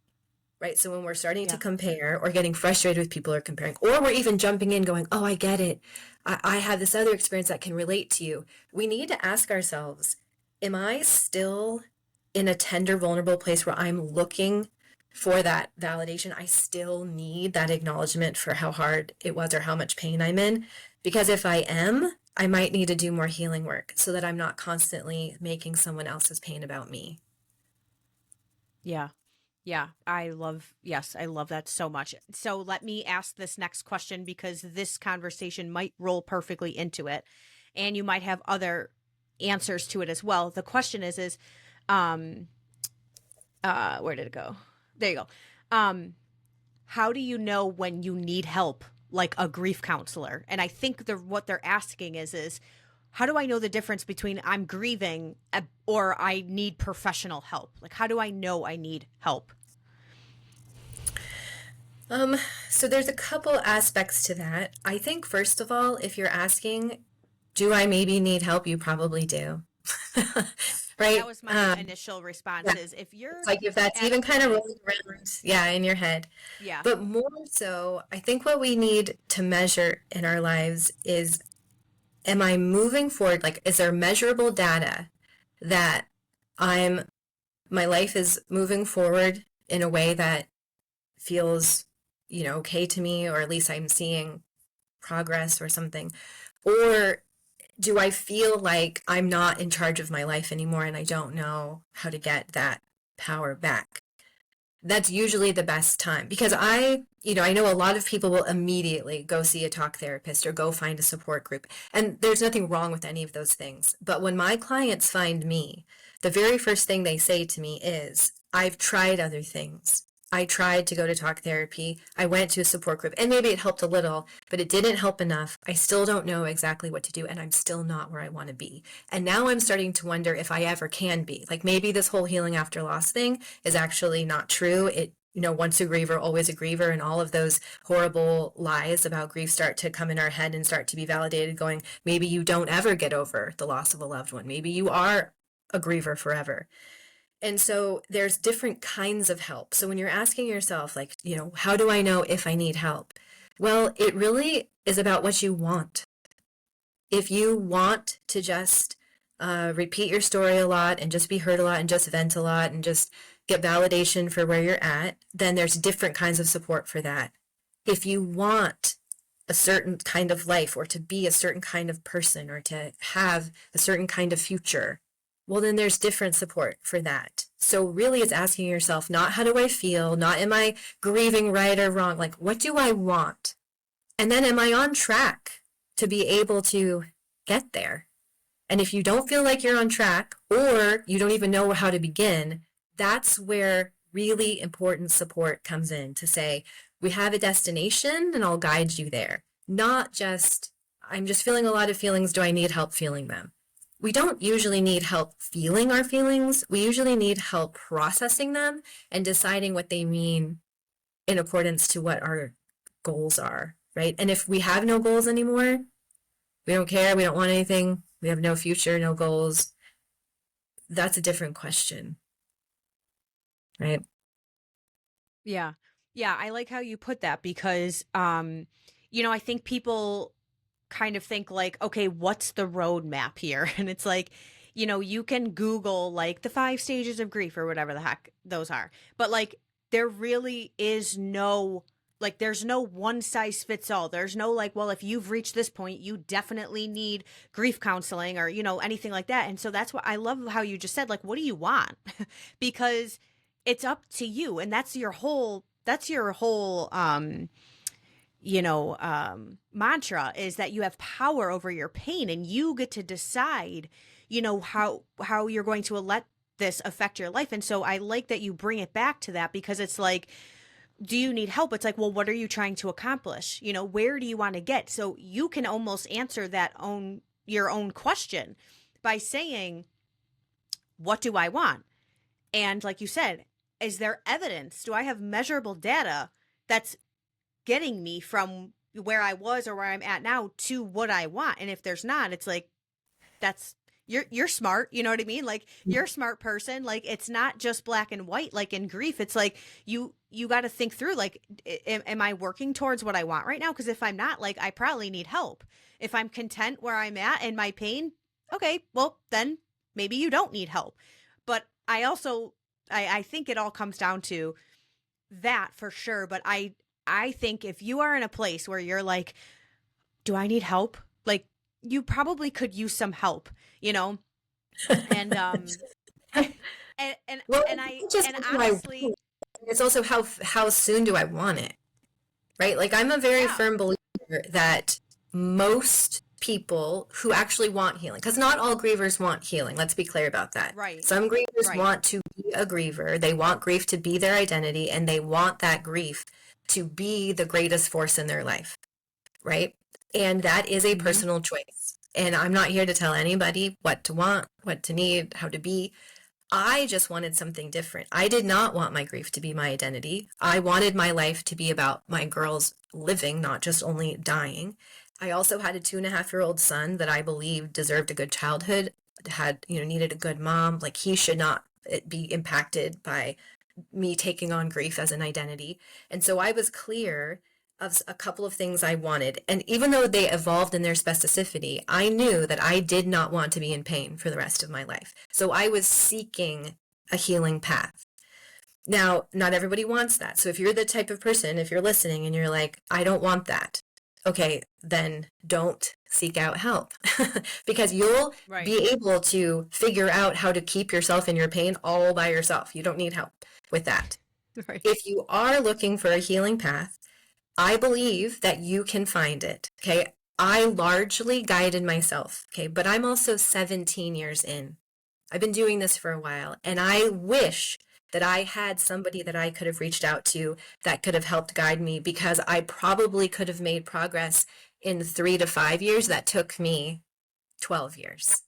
Speaker 2: Right? So when we're starting to
Speaker 1: Yeah.
Speaker 2: compare or getting frustrated with people or comparing, or we're even jumping in going, oh, I get it. I have this other experience that can relate to you. We need to ask ourselves, am I still in a tender, vulnerable place where I'm looking for that validation? I still need that acknowledgement for how hard it was or how much pain I'm in. Because if I am, I might need to do more healing work so that I'm not constantly making someone else's pain about me.
Speaker 1: Yeah. Yeah. Yes, I love that so much. So let me ask this next question because this conversation might roll perfectly into it and you might have other answers to it as well. The question is, um, where did it go? There you go. Um, how do you know when you need help, like a grief counselor? And I think what they're asking is how do I know the difference between I'm grieving or I need professional help? Like, how do I know I need help?
Speaker 2: Um, so there's a couple aspects to that. I think first of all, if you're asking, do I maybe need help? You probably do.
Speaker 1: That
Speaker 2: Right?
Speaker 1: was my initial response
Speaker 2: Yeah.
Speaker 1: is if
Speaker 2: It's
Speaker 1: you're
Speaker 2: like if that's
Speaker 1: at a
Speaker 2: even kind of
Speaker 1: point,
Speaker 2: rolling around, yeah, in your head.
Speaker 1: yeah.
Speaker 2: But more so, I think what we need to measure in our lives is, am I moving forward? Like, is there measurable data that I'm, my life is moving forward in a way that feels, okay to me, or at least I'm seeing progress or something? Or do I feel like I'm not in charge of my life anymore and I don't know how to get that power back? That's usually the best time, because I know a lot of people will immediately go see a talk therapist or go find a support group. And there's nothing wrong with any of those things. But when my clients find me, the very first thing they say to me is, I've tried other things. I tried to go to talk therapy. I went to a support group, and maybe it helped a little, but it didn't help enough. I still don't know exactly what to do, and I'm still not where I want to be. And now I'm starting to wonder if I ever can be. Like, maybe this whole healing after loss thing is actually not true. Once a griever, always a griever, and all of those horrible lies about grief start to come in our head and start to be validated, going, maybe you don't ever get over the loss of a loved one. Maybe you are a griever forever. And so there's different kinds of help. So when you're asking yourself, like, how do I know if I need help? Well, it really is about what you want. If you want to just repeat your story a lot and just be heard a lot and just vent a lot and just get validation for where you're at, then there's different kinds of support for that. If you want a certain kind of life, or to be a certain kind of person, or to have a certain kind of future, well, then there's different support for that. So really it's asking yourself, not how do I feel, not am I grieving right or wrong, like what do I want? And then am I on track to be able to get there? And if you don't feel like you're on track, or you don't even know how to begin, that's where really important support comes in, to say, we have a destination and I'll guide you there. Not just, I'm just feeling a lot of feelings, do I need help feeling them? We don't usually need help feeling our feelings. We usually need help processing them and deciding what they mean in accordance to what our goals are, right? And if we have no goals anymore, we don't care, we don't want anything, we have no future, no goals, that's a different question, right?
Speaker 1: Yeah. Yeah, I like how you put that because I think people kind of think like, okay, what's the roadmap here? And it's like, you can Google like the 5 stages of grief or whatever the heck those are. But like there really is no there's no one size fits all. There's no like, well, if you've reached this point, you definitely need grief counseling or, anything like that. And so that's what I love how you just said, like, what do you want? Because it's up to you. And that's your whole mantra, is that you have power over your pain and you get to decide, how you're going to let this affect your life. And so I like that you bring it back to that, because it's like, do you need help? It's like, well, what are you trying to accomplish? Where do you want to get? So you can almost answer your own question by saying, what do I want? And like you said, is there evidence? Do I have measurable data that's getting me from where I was or where I'm at now to what I want? And if there's not, it's like, that's you're smart, you know what I mean? Like, you're a smart person. Like, it's not just black and white. Like in grief, it's like you got to think through, like, am I working towards what I want right now? Because if I'm not, like, I probably need help. If I'm content where I'm at and my pain, okay, well, then maybe you don't need help. But I also I think it all comes down to that for sure. But I think if you are in a place where you're like, do I need help? Like, you probably could use some help, and and
Speaker 2: Well,
Speaker 1: and
Speaker 2: it's
Speaker 1: I
Speaker 2: not just
Speaker 1: and
Speaker 2: what do I
Speaker 1: honestly,
Speaker 2: want, it's also how soon do I want it, right? Like, I'm a very
Speaker 1: yeah,
Speaker 2: firm believer that most people who actually want healing, because not all grievers want healing, let's be clear about that.
Speaker 1: right,
Speaker 2: Some grievers
Speaker 1: right,
Speaker 2: want to be a griever, they want grief to be their identity, and they want that grief to be the greatest force in their life, right? And that is a
Speaker 1: mm-hmm.
Speaker 2: personal choice. And I'm not here to tell anybody what to want, what to need, how to be. I just wanted something different. I did not want my grief to be my identity. I wanted my life to be about my girls living, not just only dying. I also had a 2.5-year-old son that I believed deserved a good childhood, needed a good mom. Like, he should not be impacted by me taking on grief as an identity. And so I was clear of a couple of things I wanted. And even though they evolved in their specificity, I knew that I did not want to be in pain for the rest of my life. So I was seeking a healing path. Now, not everybody wants that. So if you're the type of person, if you're listening and you're like, I don't want that, okay, then don't seek out help because you'll
Speaker 1: Right.
Speaker 2: be able to figure out how to keep yourself in your pain all by yourself. You don't need help with that.
Speaker 1: Right.
Speaker 2: If you are looking for a healing path, I believe that you can find it. Okay. I largely guided myself. Okay. But I'm also 17 years in. I've been doing this for a while, and I wish that I had somebody that I could have reached out to that could have helped guide me, because I probably could have made progress in 3 to 5 years that took me 12 years,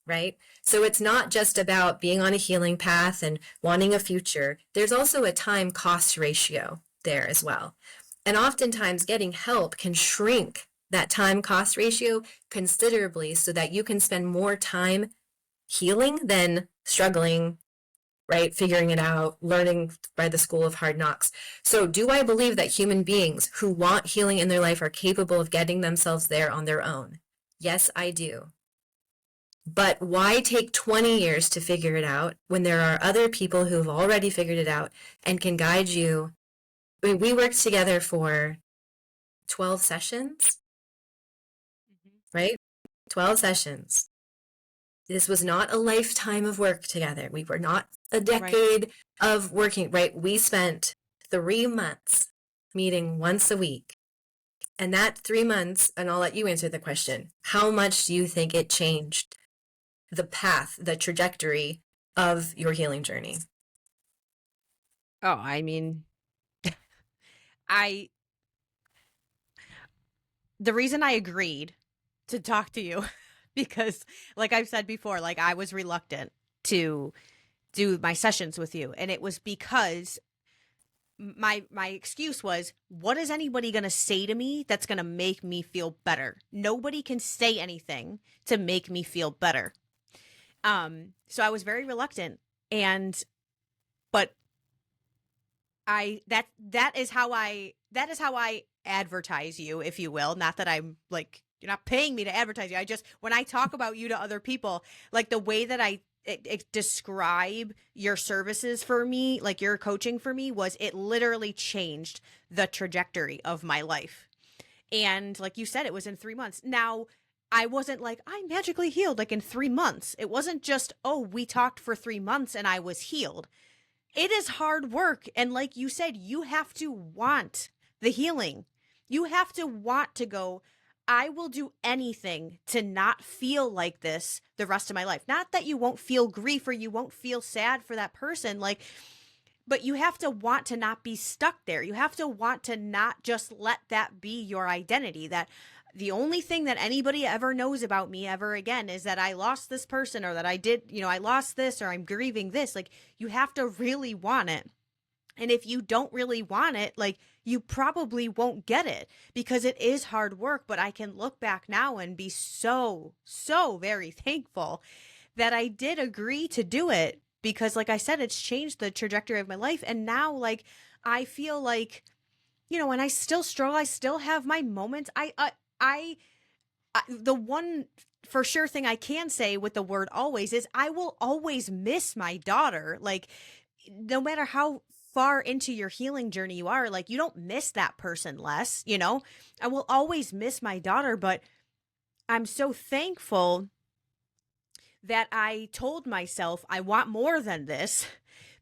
Speaker 2: right? So it's not just about being on a healing path and wanting a future. There's also a time cost ratio there as well. And oftentimes getting help can shrink that time cost ratio considerably so that you can spend more time healing than struggling, right? Figuring it out, learning by the school of hard knocks. So do I believe that human beings who want healing in their life are capable of getting themselves there on their own? Yes, I do. But why take 20 years to figure it out when there are other people who've already figured it out and can guide you? I mean, we worked together for 12 sessions,
Speaker 1: Mhm.
Speaker 2: right? 12 sessions. This was not a lifetime of work together. We were not a
Speaker 1: Right.
Speaker 2: decade of working, right? We spent 3 months meeting once a week. And that 3 months, and I'll let you answer the question, how much do you think it changed the path, the trajectory of your healing journey?
Speaker 1: Oh, I mean, I the reason I agreed to talk to you because like I've said before, like I was reluctant to do my sessions with you, and it was because my excuse was, what is anybody going to say to me that's going to make me feel better? Nobody can say anything to make me feel better. So I was very reluctant, and but that is how I advertise you, if you will. Not that I'm like, you're not paying me to advertise you. I just, when I talk about you to other people, like the way that I describe your services for me, like your coaching for me, was it literally changed the trajectory of my life. And like you said, it was in 3 months. Now, I wasn't like, I magically healed like in 3 months. It wasn't just, oh, we talked for 3 months and I was healed. It is hard work. And like you said, you have to want the healing. You have to want to go, I will do anything to not feel like this the rest of my life. Not that you won't feel grief or you won't feel sad for that person, like, but you have to want to not be stuck there. You have to want to not just let that be your identity. That the only thing that anybody ever knows about me ever again is that I lost this person, or that I did, I lost this, or I'm grieving this. Like, you have to really want it. And if you don't really want it, like, you probably won't get it, because it is hard work. But I can look back now and be so, so very thankful that I did agree to do it, because like I said, it's changed the trajectory of my life. And now, like, I feel like, and I still struggle. I still have my moments. The one for sure thing I can say with the word always is I will always miss my daughter. Like, no matter how far into your healing journey you are, like, you don't miss that person less. I will always miss my daughter, but I'm so thankful that I told myself I want more than this,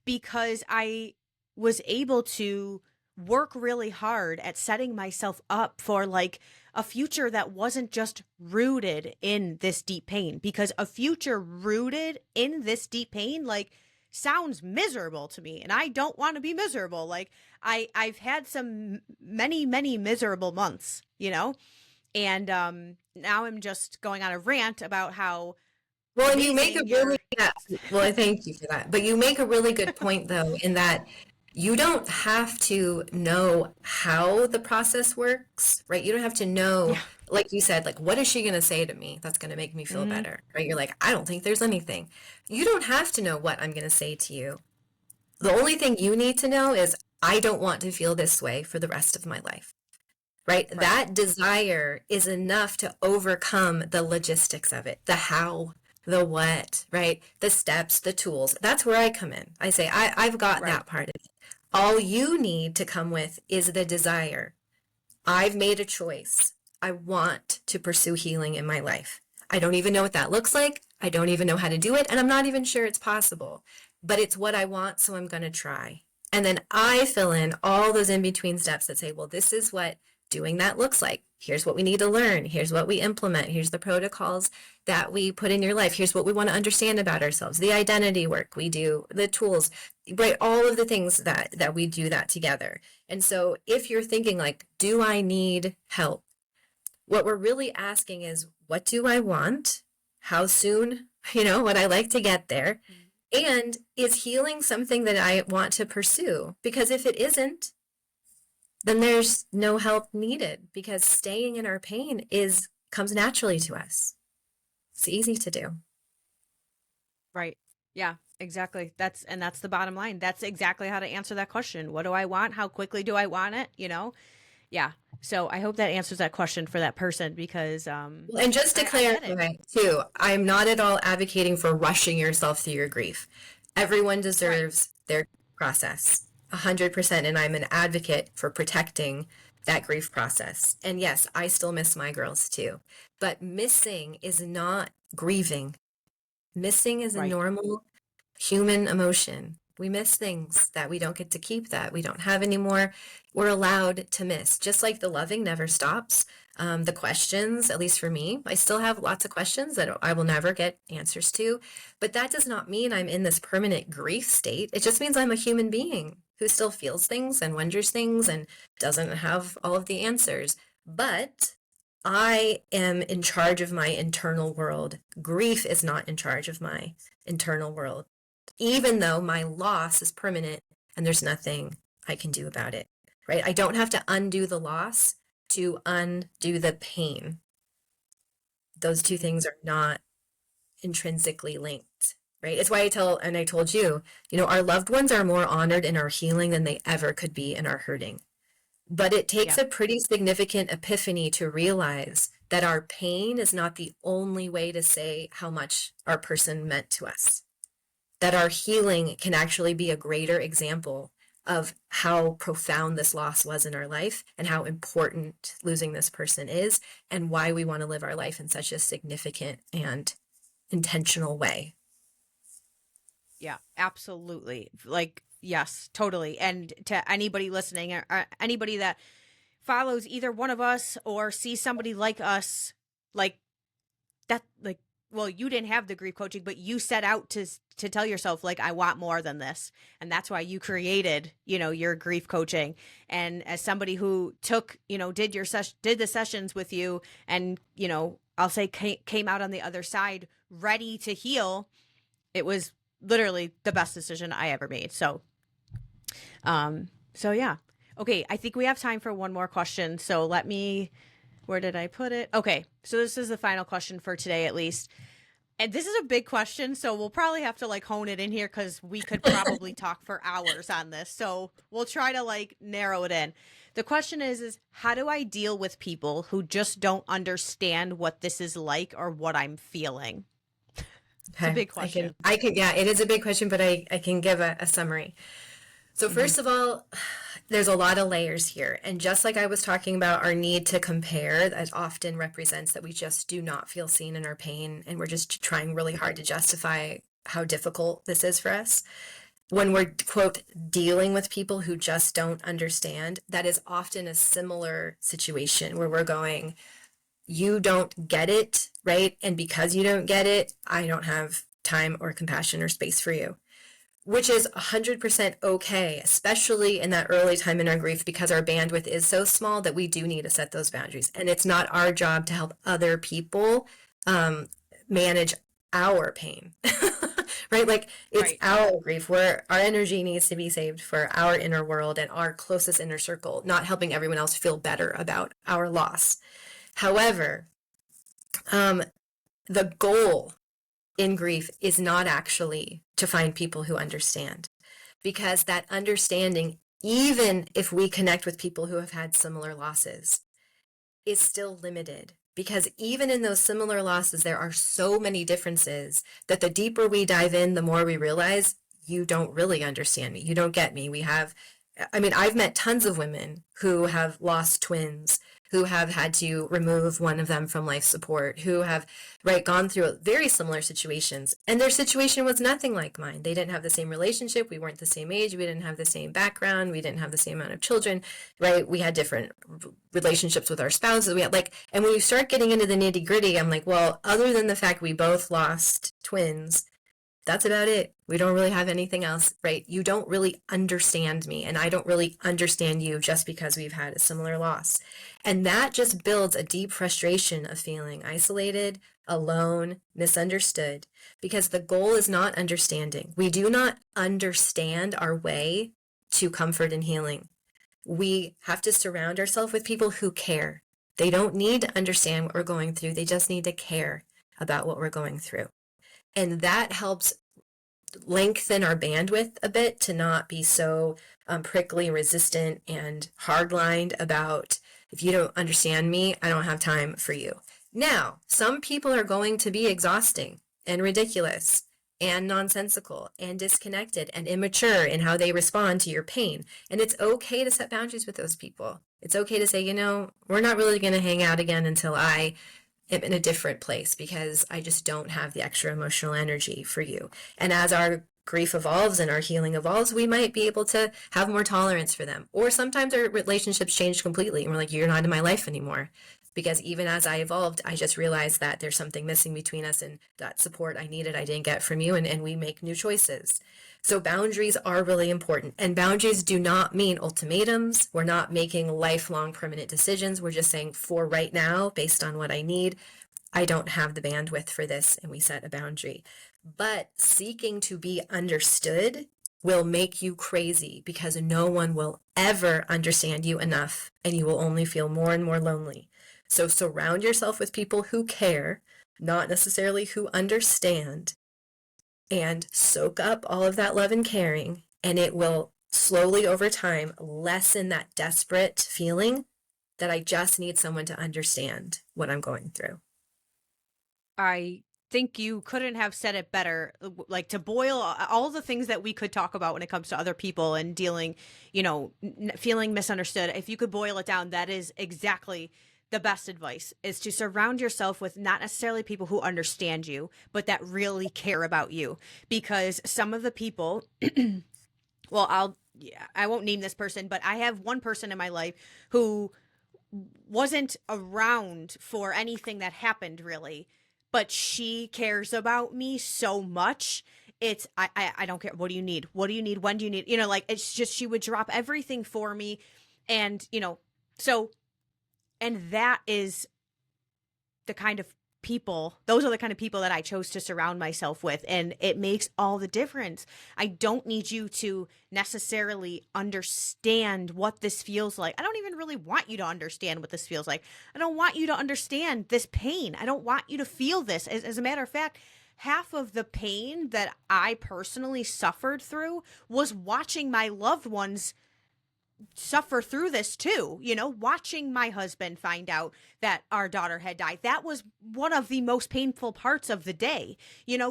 Speaker 1: because I was able to work really hard at setting myself up for like a future that wasn't just rooted in this deep pain. Because a future rooted in this deep pain, like, sounds miserable to me, and I don't want to be miserable. Like, I've had some many miserable months. And now I'm just going on a rant about how
Speaker 2: Well, and you make a
Speaker 1: amazing
Speaker 2: really,
Speaker 1: your
Speaker 2: yeah, well, I thank you for that. But you make a really good point, though, in that you don't have to know how the process works, right? You don't have to know,
Speaker 1: yeah.
Speaker 2: like you said, like, what is she going to say to me that's going to make me feel
Speaker 1: Hmm.
Speaker 2: better, right? You're like, I don't think there's anything. You don't have to know what I'm going to say to you. The only thing you need to know is, I don't want to feel this way for the rest of my life, right?
Speaker 1: Right.
Speaker 2: That desire is enough to overcome the logistics of it, the how, the what, right? The steps, the tools. That's where I come in. I say, I've got
Speaker 1: Right.
Speaker 2: that part of it. All you need to come with is the desire. I've made a choice. I want to pursue healing in my life. I don't even know what that looks like. I don't even know how to do it. And I'm not even sure it's possible. But it's what I want, so I'm going to try. And then I fill in all those in-between steps that say, well, this is what doing that looks like. Here's what we need to learn. Here's what we implement. Here's the protocols that we put in your life. Here's what we want to understand about ourselves. The identity work we do, the tools, right? All of the things that we do that together. And so if you're thinking like, do I need help? What we're really asking is, what do I want? How soon, would I like to get there? And is healing something that I want to pursue? Because if it isn't, then there's no help needed, because staying in our pain comes naturally to us. It's easy to do.
Speaker 1: Right. Yeah, exactly. That's the bottom line. That's exactly how to answer that question. What do I want? How quickly do I want it? Yeah. So I hope that answers that question for that person, because
Speaker 2: and just to clarify too, I'm not at all advocating for rushing yourself through your grief. Everyone deserves their process 100%, and I'm an advocate for protecting that grief process. And yes, I still miss my girls too, but missing is not grieving. Missing is a normal human emotion. We miss things that we don't get to keep, that we don't have anymore. We're allowed to miss. Just like the loving never stops. The questions, at least for me, I still have lots of questions that I will never get answers to. But that does not mean I'm in this permanent grief state. It just means I'm a human being who still feels things and wonders things and doesn't have all of the answers. But I am in charge of my internal world. Grief is not in charge of my internal world, even though my loss is permanent and there's nothing I can do about it, right? I don't have to undo the loss to undo the pain. Those two things are not intrinsically linked, right? It's why I told you, our loved ones are more honored in our healing than they ever could be in our hurting. But it takes a pretty significant epiphany to realize that our pain is not the only way to say how much our person meant to us. That our healing can actually be a greater example of how profound this loss was in our life and how important losing this person is, and why we want to live our life in such a significant and intentional way.
Speaker 1: Yeah, absolutely. Like, yes, totally. And to anybody listening, or anybody that follows either one of us or sees somebody like us, like that, like, well, you didn't have the grief coaching, but you set out to tell yourself, like, I want more than this. And that's why you created, your grief coaching. And as somebody who took, did the sessions with you, and, I'll say came out on the other side ready to heal, it was literally the best decision I ever made. So yeah. Okay. I think we have time for one more question. So where did I put it? Okay. So this is the final question for today, at least. And this is a big question, so we'll probably have to hone it in here, because we could probably talk for hours on this. So we'll try to narrow it in. The question is how do I deal with people who just don't understand what this is like or what I'm feeling? It's a big question.
Speaker 2: I can, yeah, it is a big question, but I can give a summary. So first of all, there's a lot of layers here. And just like I was talking about our need to compare, that often represents that we just do not feel seen in our pain, and we're just trying really hard to justify how difficult this is for us. When we're, quote, dealing with people who just don't understand, that is often a similar situation where we're going, you don't get it, right? And because you don't get it, I don't have time or compassion or space for you. Which is 100% okay, especially in that early time in our grief, because our bandwidth is so small that we do need to set those boundaries. And it's not our job to help other people manage our pain, right? It's our grief, where our energy needs to be saved for our inner world and our closest inner circle, not helping everyone else feel better about our loss. However, the goal in grief is not actually to find people who understand, because that understanding, even if we connect with people who have had similar losses, is still limited, because even in those similar losses, there are so many differences that the deeper we dive in, the more we realize you don't really understand me. You don't get me. I've met tons of women who have lost twins, who have had to remove one of them from life support, who have, right, gone through very similar situations. And their situation was nothing like mine. They didn't have the same relationship. We weren't the same age. We didn't have the same background. We didn't have the same amount of children, right? We had different relationships with our spouses. We had like, and when you start getting into the nitty gritty, I'm like, well, other than the fact we both lost twins, that's about it. We don't really have anything else, right? You don't really understand me, and I don't really understand you just because we've had a similar loss. And that just builds a deep frustration of feeling isolated, alone, misunderstood, because the goal is not understanding. We do not understand our way to comfort and healing. We have to surround ourselves with people who care. They don't need to understand what we're going through. They just need to care about what we're going through. And that helps lengthen our bandwidth a bit to not be so prickly, resistant, and hard-lined about, if you don't understand me, I don't have time for you. Now, some people are going to be exhausting and ridiculous and nonsensical and disconnected and immature in how they respond to your pain. And it's okay to set boundaries with those people. It's okay to say, you know, we're not really going to hang out again until I am in a different place, because I just don't have the extra emotional energy for you. And as our grief evolves and our healing evolves, we might be able to have more tolerance for them. Or sometimes our relationships change completely and we're like, you're not in my life anymore. Because even as I evolved, I just realized that there's something missing between us, and that support I needed, I didn't get from you, and we make new choices. So boundaries are really important. And boundaries do not mean ultimatums. We're not making lifelong permanent decisions. We're just saying, for right now, based on what I need, I don't have the bandwidth for this, and we set a boundary. But seeking to be understood will make you crazy, because no one will ever understand you enough, and you will only feel more and more lonely. So surround yourself with people who care, not necessarily who understand, and soak up all of that love and caring, and it will slowly over time lessen that desperate feeling that I just need someone to understand what I'm going through.
Speaker 1: I think you couldn't have said it better. Like, to boil all the things that we could talk about when it comes to other people and dealing, feeling misunderstood. If you could boil it down, that is exactly the best advice, is to surround yourself with not necessarily people who understand you, but that really care about you. Because some of the people, well, I won't name this person, but I have one person in my life who wasn't around for anything that happened really, but she cares about me so much. It's I don't care. What do you need? What do you need? When do you need? Like, it's just, she would drop everything for me. And so, and that is the kind of people, those are the kind of people that I chose to surround myself with. And it makes all the difference. I don't need you to necessarily understand what this feels like. I don't even really want you to understand what this feels like. I don't want you to understand this pain. I don't want you to feel this. As a matter of fact, half of the pain that I personally suffered through was watching my loved ones suffer through this too. Watching my husband find out that our daughter had died, that was one of the most painful parts of the day.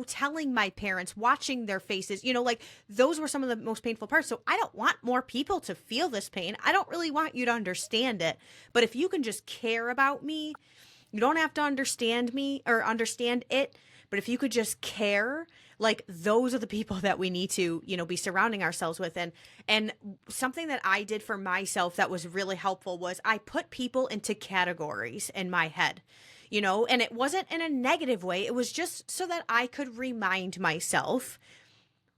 Speaker 1: Telling my parents, watching their faces, like, those were some of the most painful parts. So I don't want more people to feel this pain. I don't really want you to understand it, but if you can just care about me, you don't have to understand me or understand it, but if you could just care, like, those are the people that we need to, be surrounding ourselves with. And something that I did for myself that was really helpful was I put people into categories in my head, and it wasn't in a negative way. It was just so that I could remind myself,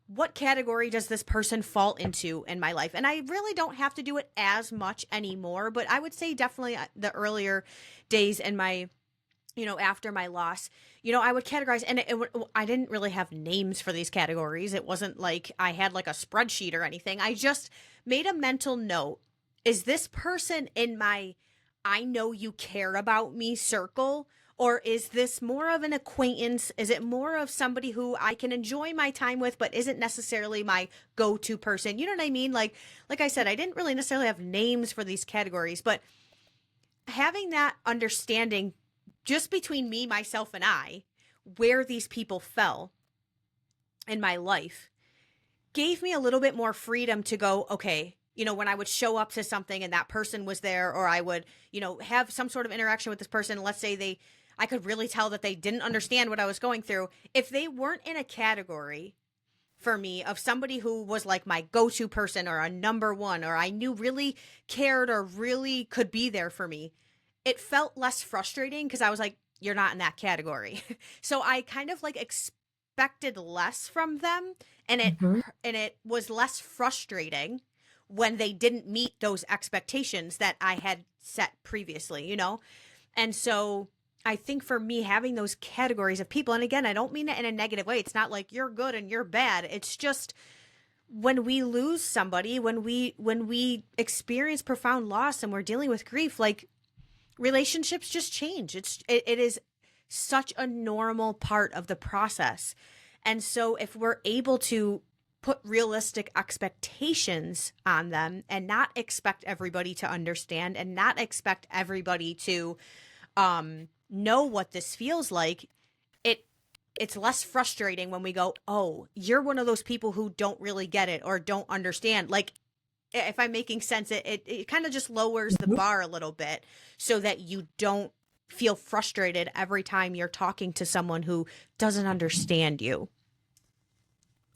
Speaker 1: what category does this person fall into in my life? And I really don't have to do it as much anymore, but I would say definitely the earlier days in my, after my loss, I would categorize, and I didn't really have names for these categories. It wasn't like I had like a spreadsheet or anything. I just made a mental note. Is this person in my, I know you care about me circle? Or is this more of an acquaintance? Is it more of somebody who I can enjoy my time with, but isn't necessarily my go-to person? You know what I mean? Like I said, I didn't really necessarily have names for these categories, but having that understanding just between me, myself, and I, where these people fell in my life, gave me a little bit more freedom to go, okay, when I would show up to something and that person was there, or I would, have some sort of interaction with this person, let's say I could really tell that they didn't understand what I was going through. If they weren't in a category for me of somebody who was like my go-to person or a number one, or I knew really cared or really could be there for me, it felt less frustrating because I was like, you're not in that category. So I kind of like expected less from them, and it
Speaker 2: Mhm.
Speaker 1: and it was less frustrating when they didn't meet those expectations that I had set previously. And so I think for me, having those categories of people, and again, I don't mean it in a negative way. It's not like you're good and you're bad. It's just when we lose somebody, when we experience profound loss and we're dealing with grief, like relationships just change. It is such a normal part of the process. And so if we're able to put realistic expectations on them and not expect everybody to understand and not expect everybody to know what this feels like, it it's less frustrating when we go, oh, you're one of those people who don't really get it or don't understand. Like, if I'm making sense, it kind of just lowers the
Speaker 2: Mhm.
Speaker 1: bar a little bit so that you don't feel frustrated every time you're talking to someone who doesn't understand you.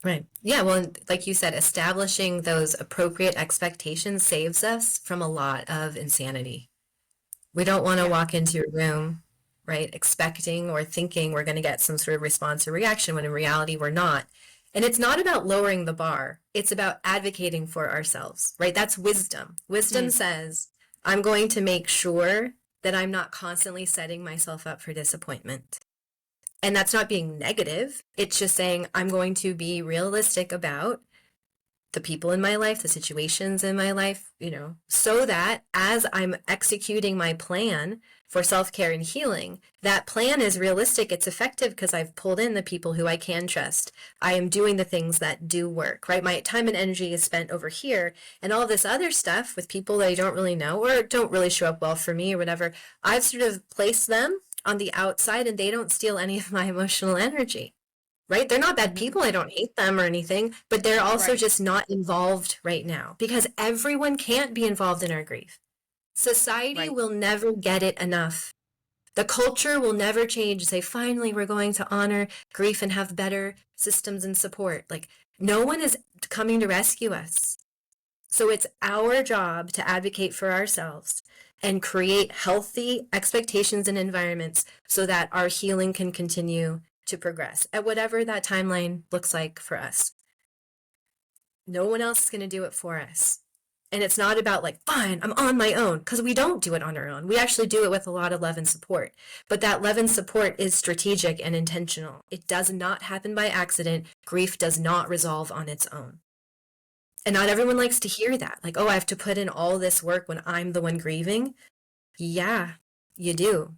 Speaker 2: Right. Yeah. Well, and like you said, establishing those appropriate expectations saves us from a lot of insanity. We don't want to
Speaker 1: Yeah.
Speaker 2: walk into a room, right, expecting or thinking we're going to get some sort of response or reaction when in reality we're not. And it's not about lowering the bar, it's about advocating for ourselves, right? That's wisdom. Wisdom
Speaker 1: Mm,
Speaker 2: says, I'm going to make sure that I'm not constantly setting myself up for disappointment. And that's not being negative. It's just saying, I'm going to be realistic about the people in my life, the situations in my life, so that as I'm executing my plan for self care and healing, that plan is realistic. It's effective because I've pulled in the people who I can trust. I am doing the things that do work, right? My time and energy is spent over here, and all this other stuff with people that I don't really know or don't really show up well for me or whatever. I've sort of placed them on the outside and they don't steal any of my emotional energy, right? They're not bad
Speaker 1: hmm
Speaker 2: people. I don't hate them or anything, but they're also
Speaker 1: Right.
Speaker 2: just not involved right now because everyone can't be involved in our grief. Society
Speaker 1: Right.
Speaker 2: will never get it enough. The culture will never change and say, finally, we're going to honor grief and have better systems and support. Like, no one is coming to rescue us. So it's our job to advocate for ourselves and create healthy expectations and environments so that our healing can continue to progress at whatever that timeline looks like for us. No one else is going to do it for us. And it's not about like, fine, I'm on my own, because we don't do it on our own. We actually do it with a lot of love and support. But that love and support is strategic and intentional. It does not happen by accident. Grief does not resolve on its own. And not everyone likes to hear that. Like, oh, I have to put in all this work when I'm the one grieving. Yeah, you do.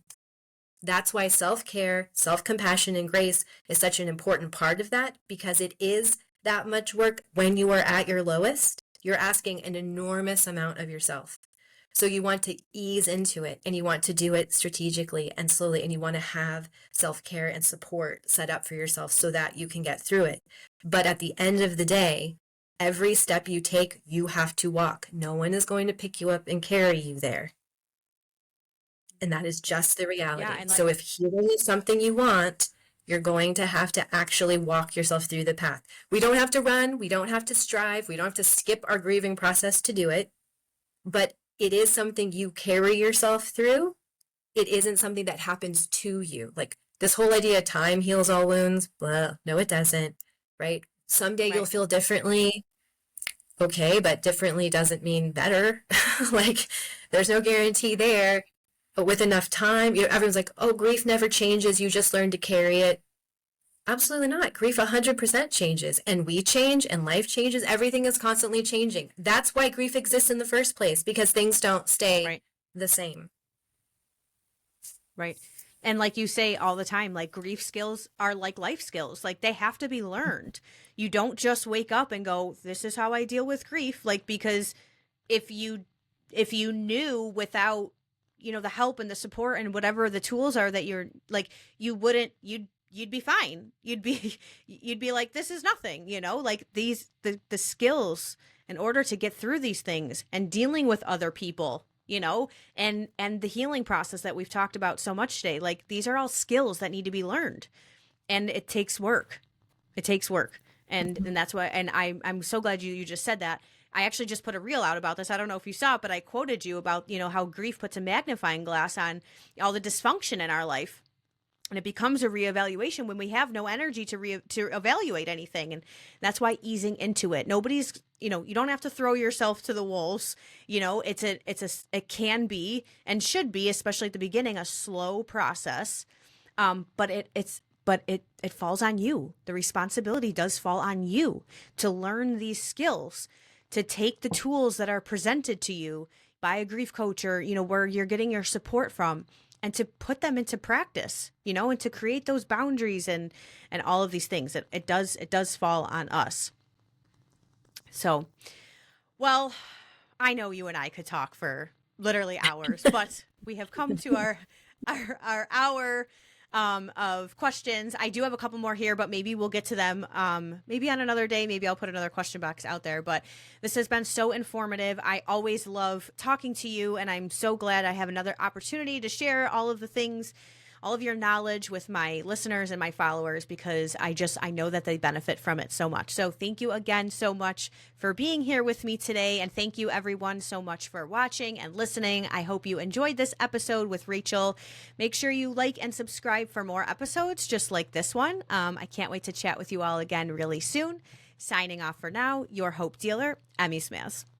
Speaker 2: That's why self care, self compassion, and grace is such an important part of that because it is that much work when you are at your lowest. You're asking an enormous amount of yourself. So you want to ease into it and you want to do it strategically and slowly, and you want to have self care and support set up for yourself so that you can get through it. But at the end of the day, every step you take, you have to walk. No one is going to pick you up and carry you there. And that is just the
Speaker 1: Yeah.
Speaker 2: reality.
Speaker 1: And
Speaker 2: So
Speaker 1: like,
Speaker 2: if healing is something you want, you're going to have to actually walk yourself through the path. We don't have to run, we don't have to strive, we don't have to skip our grieving process to do it, but it is something you carry yourself through. It isn't something that happens to you. Like this whole idea of time heals all wounds, blah, no, it doesn't, right? Someday you'll
Speaker 1: right.
Speaker 2: feel differently. Okay, but differently doesn't mean better. Like, there's no guarantee there. But with enough time, everyone's like, oh, grief never changes. You just learn to carry it. Absolutely not. Grief 100% changes, and we change, and life changes. Everything is constantly changing. That's why grief exists in the first place, because things don't stay
Speaker 1: Right.
Speaker 2: the same.
Speaker 1: Right. And like you say all the time, like grief skills are like life skills. Like they have to be learned. You don't just wake up and go, this is how I deal with grief. Like, because if you knew without, the help and the support and whatever the tools are that you're like, you'd be fine. You'd be you'd be like, this is nothing, like the skills in order to get through these things and dealing with other people, and the healing process that we've talked about so much today. Like, these are all skills that need to be learned, and it takes work. It takes work. And that's why, and I'm so glad you just said that. I actually just put a reel out about this. I don't know if you saw it, but I quoted you about, how grief puts a magnifying glass on all the dysfunction in our life. And it becomes a reevaluation when we have no energy to evaluate anything. And that's why easing into it. Nobody's, you don't have to throw yourself to the wolves. It can be and should be, especially at the beginning, a slow process. But it falls on you. The responsibility does fall on you to learn these skills, to take the tools that are presented to you by a grief coach or, where you're getting your support from, and to put them into practice, and to create those boundaries and all of these things. It does fall on us. So, well, I know you and I could talk for literally hours, but we have come to our hour of questions. I do have a couple more here, but maybe we'll get to them maybe on another day. Maybe I'll put another question box out there. But this has been so informative. I always love talking to you, and I'm so glad I have another opportunity to share all of the things, all of your knowledge with my listeners and my followers, because I know that they benefit from it so much. So thank you again so much for being here with me today. And thank you everyone so much for watching and listening. I hope you enjoyed this episode with Rachel. Make sure you like and subscribe for more episodes just like this one. I can't wait to chat with you all again really soon. Signing off for now, your hope dealer, Emmy Smaz.